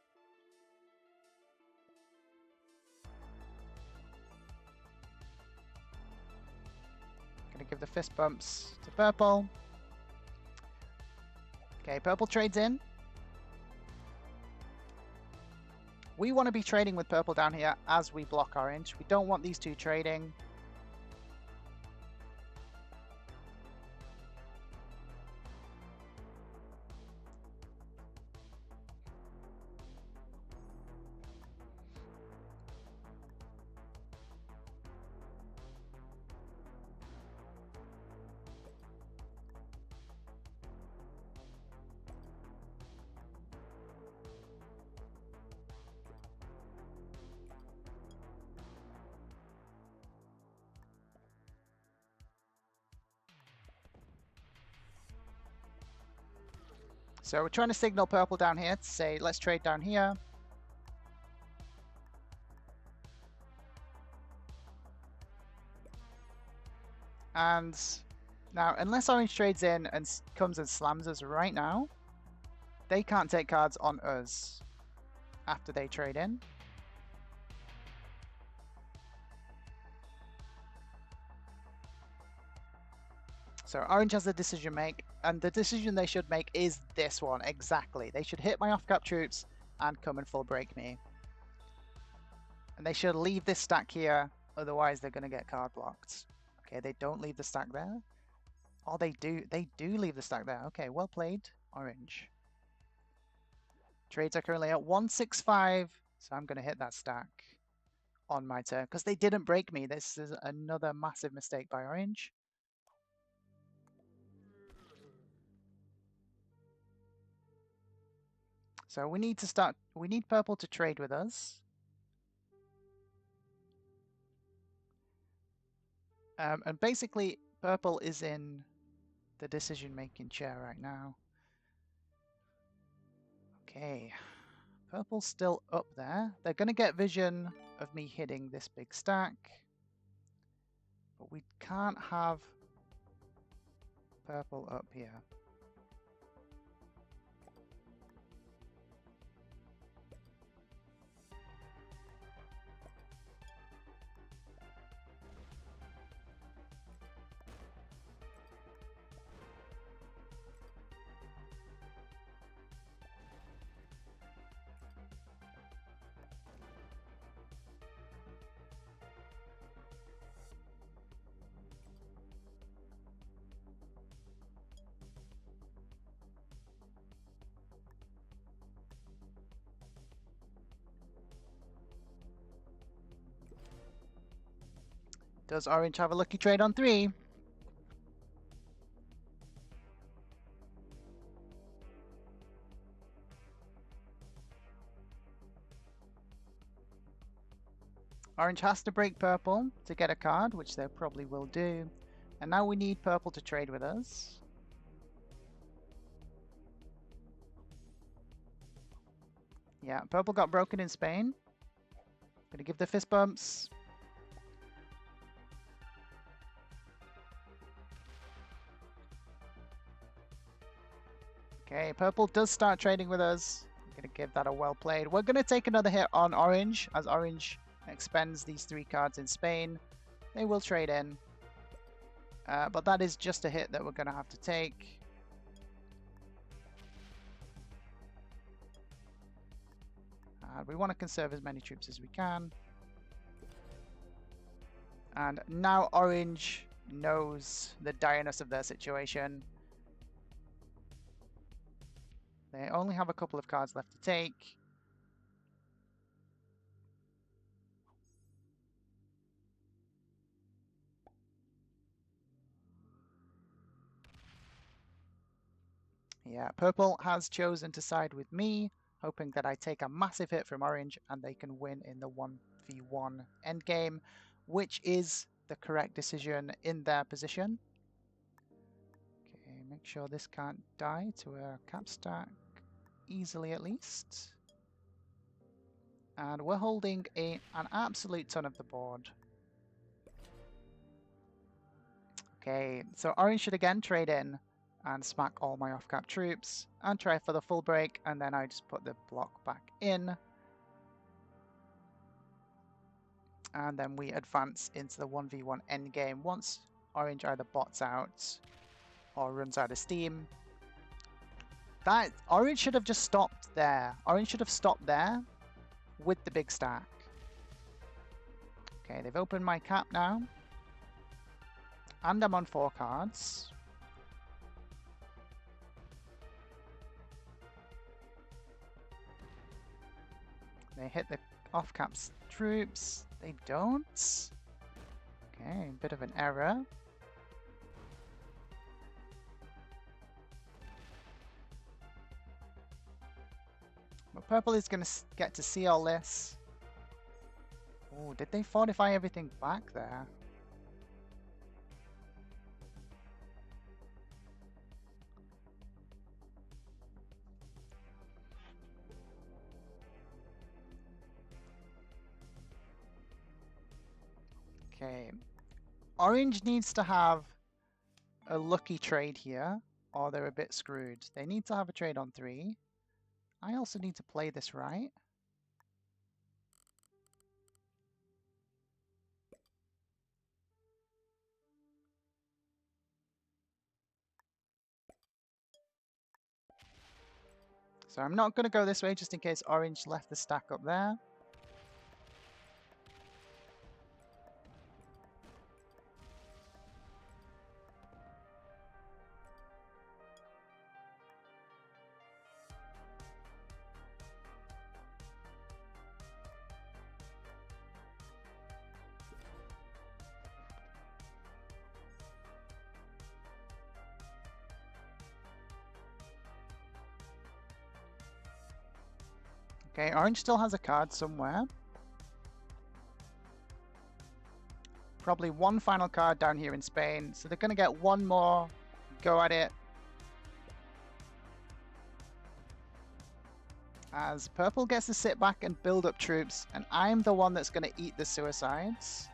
Gonna give the fist bumps to purple. Okay, purple trades in. We want to be trading with purple down here as we block orange. We don't want these two trading. So we're trying to signal purple down here to say, let's trade down here. And now, unless orange trades in and comes and slams us right now, they can't take cards on us after they trade in. So orange has a decision to make, and the decision they should make is this one, exactly. They should hit my off-cap troops and come and full break me. And they should leave this stack here, otherwise they're going to get card blocked. Okay, they don't leave the stack there. Oh, they do leave the stack there. Okay, well played, orange. Trades are currently at 165, so I'm going to hit that stack on my turn, because they didn't break me. This is another massive mistake by orange. So we need purple to trade with us. And basically, purple is in the decision-making chair right now. Okay, purple's still up there. They're going to get vision of me hitting this big stack. But we can't have purple up here. Does orange have a lucky trade on 3? Orange has to break purple to get a card, which they probably will do. And now we need purple to trade with us. Yeah, purple got broken in Spain. Gonna give the fist bumps. Okay, purple does start trading with us. I'm gonna give that a well played. We're gonna take another hit on orange as orange expends these 3 cards in Spain. They will trade in. But that is just a hit that we're gonna have to take. We want to conserve as many troops as we can. And now orange knows the direness of their situation. They only have a couple of cards left to take. Yeah, purple has chosen to side with me, hoping that I take a massive hit from orange and they can win in the 1v1 endgame, which is the correct decision in their position. Okay, make sure this can't die to a cap stack easily at least. And we're holding an absolute ton of the board. Okay, so orange should again trade in and smack all my off-cap troops and try for the full break, and then I just put the block back in. And then we advance into the 1v1 endgame once orange either bots out or runs out of steam. That orange should have just stopped there. Orange should have stopped there with the big stack. Okay, they've opened my cap now. And I'm on 4 cards. They hit the off-caps troops. They don't. Okay, a bit of an error. But purple is going to get to see all this. Oh, did they fortify everything back there? Okay. Orange needs to have a lucky trade here, or they're a bit screwed. They need to have a trade on 3. I also need to play this right. So I'm not going to go this way just in case Orange left the stack up there. Okay, Orange still has a card somewhere. Probably one final card down here in Spain. So they're going to get one more go at it. As Purple gets to sit back and build up troops, and I'm the one that's going to eat the suicides.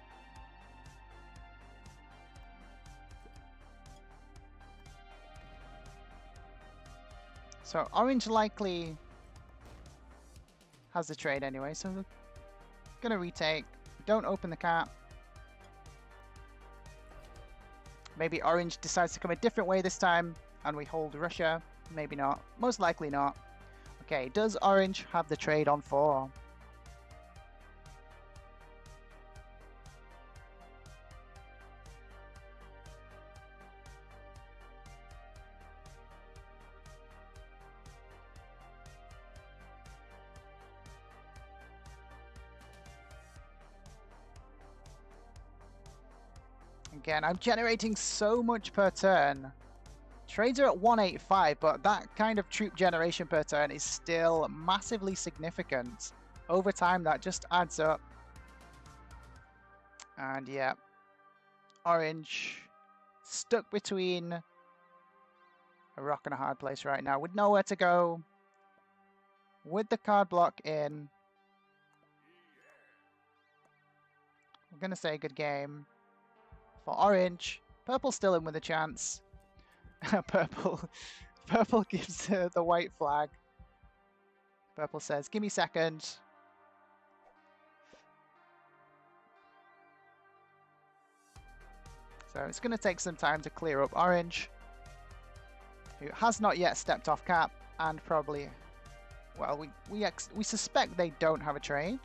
So Orange likely has the trade anyway, so we're going to retake. Don't open the cap. Maybe Orange decides to come a different way this time, and we hold Russia. Maybe not. Most likely not. Okay, does Orange have the trade on 4? Again, I'm generating so much per turn. Trades are at 185, but that kind of troop generation per turn is still massively significant. Over time, that just adds up. And yeah, Orange stuck between a rock and a hard place right now with nowhere to go. With the card block in. I'm going to say good game for Orange. Purple still in with a chance. Purple gives the white flag. Purple says, give me second. So it's going to take some time to clear up Orange, who has not yet stepped off cap, and probably, well, we suspect they don't have a trade.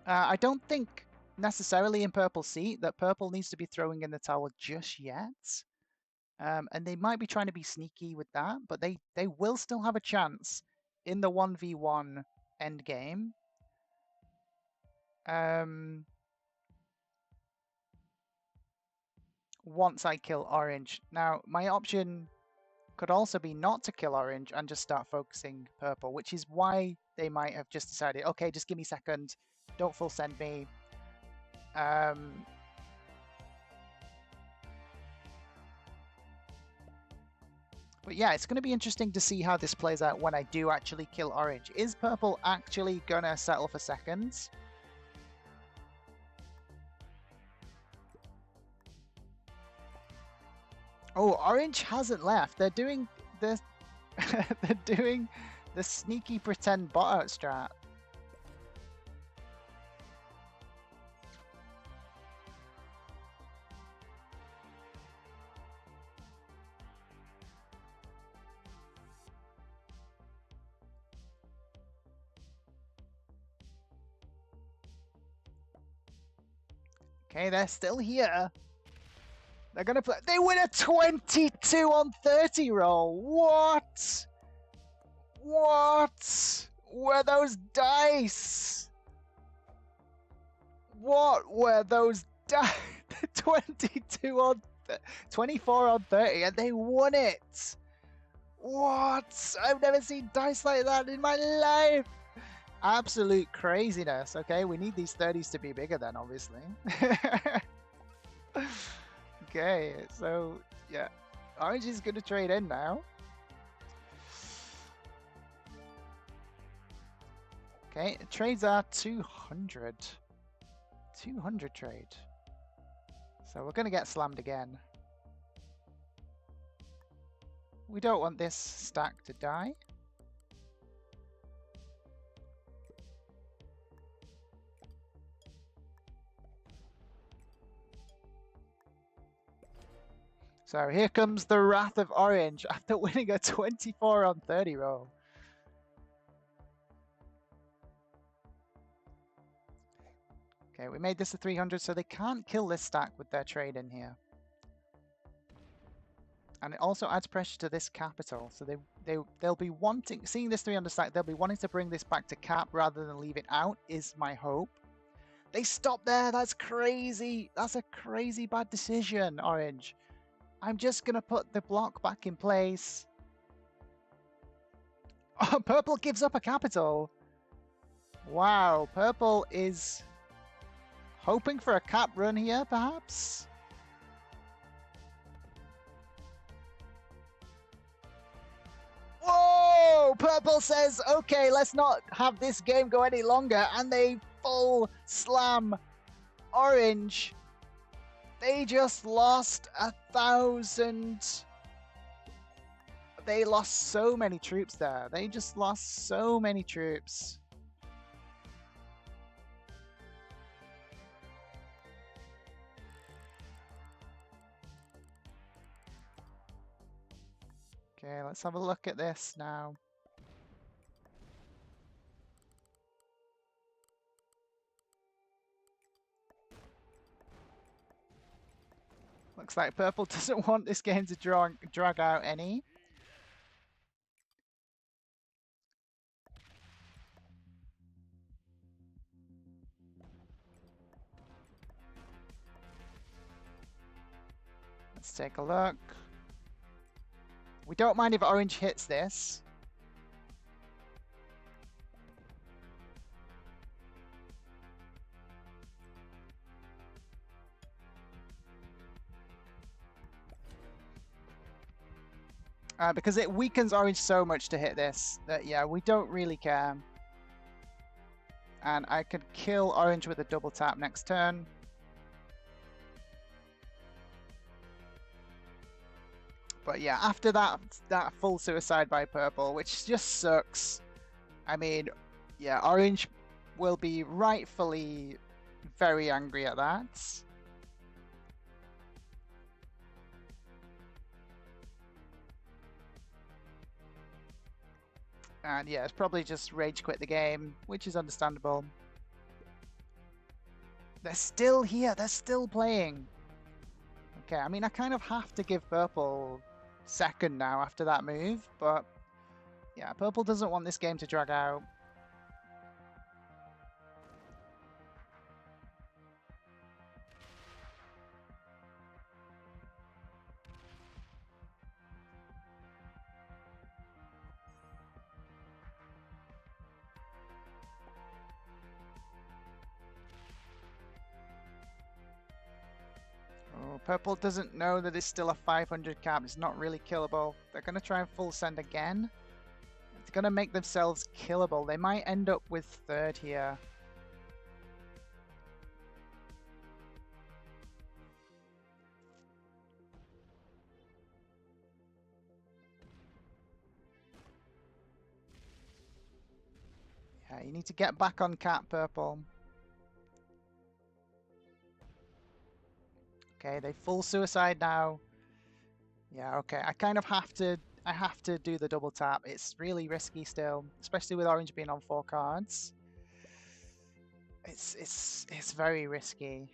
I don't think necessarily in Purple's seat that Purple needs to be throwing in the towel just yet. And they might be trying to be sneaky with that, but they will still have a chance in the 1v1 end game. Once I kill Orange. Now, my option could also be not to kill Orange and just start focusing Purple, which is why they might have just decided, okay, just give me second, don't full send me. But yeah, it's going to be interesting to see how this plays out when I do actually kill Orange. Is Purple actually going to settle for seconds? Oh, Orange hasn't left. They're doing the they're doing the sneaky pretend bot out strat. Okay, they're still here. They're gonna play. They win a 22 on 30 roll. What? What were those dice? What were those dice? 22 on 24 on 30, and they won it. What? I've never seen dice like that in my life. absolute craziness. Okay, we need these 30s to be bigger then, obviously. Okay, so yeah, Orange is going to trade in now. Okay, trades are 200. 200 trade. So we're going to get slammed again. We don't want this stack to die. So here comes the wrath of Orange after winning a 24 on 30 roll. Okay, we made this a 300, so they can't kill this stack with their trade in here. And it also adds pressure to this capital, so they'll be wanting, seeing this 300 stack, they'll be wanting to bring this back to cap rather than leave it out, is my hope. They stopped there, that's crazy. That's a crazy bad decision, Orange. I'm just gonna put the block back in place. Oh, Purple gives up a capital. Wow, Purple is hoping for a cap run here, perhaps? Whoa! Purple says, okay, let's not have this game go any longer, and they full slam Orange. They just lost 1,000. They lost so many troops there. They just lost so many troops. Okay, let's have a look at this now. Looks like Purple doesn't want this game to drag out any. Let's take a look. We don't mind if Orange hits this. Because it weakens Orange so much to hit this that, yeah, we don't really care. And I could kill Orange with a double tap next turn. But yeah, after that full suicide by Purple, which just sucks. I mean, yeah, Orange will be rightfully very angry at that. And yeah, it's probably just rage quit the game, which is understandable. They're still here, they're still playing. Okay, I mean, I kind of have to give Purple second now after that move, but yeah, Purple doesn't want this game to drag out. Oh, Purple doesn't know that it's still a 500 cap. It's not really killable. They're going to try and full send again. It's going to make themselves killable. They might end up with third here. Yeah, you need to get back on cap, Purple. Okay, they full suicide now. Yeah, okay. I kind of have to do the double tap. It's really risky still, especially with Orange being on 4 cards. It's very risky.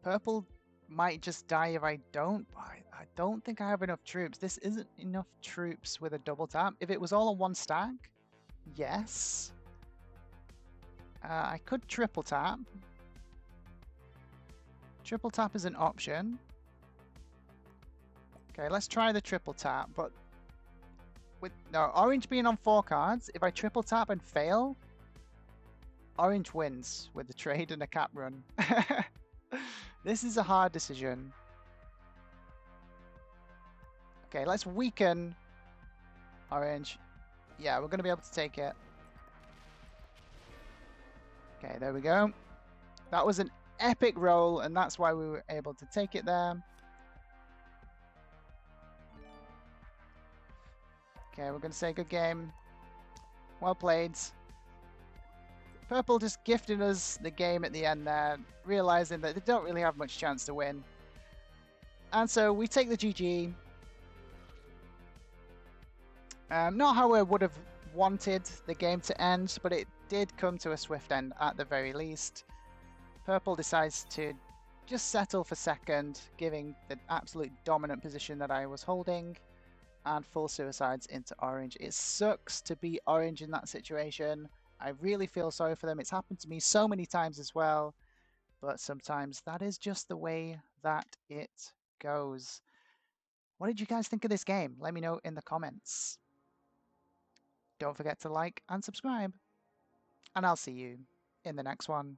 Purple might just die if I don't, but I don't think I have enough troops. This isn't enough troops with a double tap. If it was all on one stack, yes. I could triple tap. Triple tap is an option. Okay, let's try the triple tap, but with no orange being on 4 cards, if I triple tap and fail, orange wins with the trade and a cap run. This is a hard decision. Okay, let's weaken orange. Yeah, we're going to be able to take it. Okay, there we go. That was an epic roll, and that's why we were able to take it there. Okay, we're going to say good game. Well played. Purple just gifted us the game at the end there, realizing that they don't really have much chance to win. And so we take the GG. Not how I would have wanted the game to end, but it did come to a swift end at the very least. Purple decides to just settle for second, giving the absolute dominant position that I was holding, and full suicides into orange. It sucks to be orange in that situation. I really feel sorry for them. It's happened to me so many times as well, but sometimes that is just the way that it goes. What did you guys think of this game? Let me know in the comments. Don't forget to like and subscribe, and I'll see you in the next one.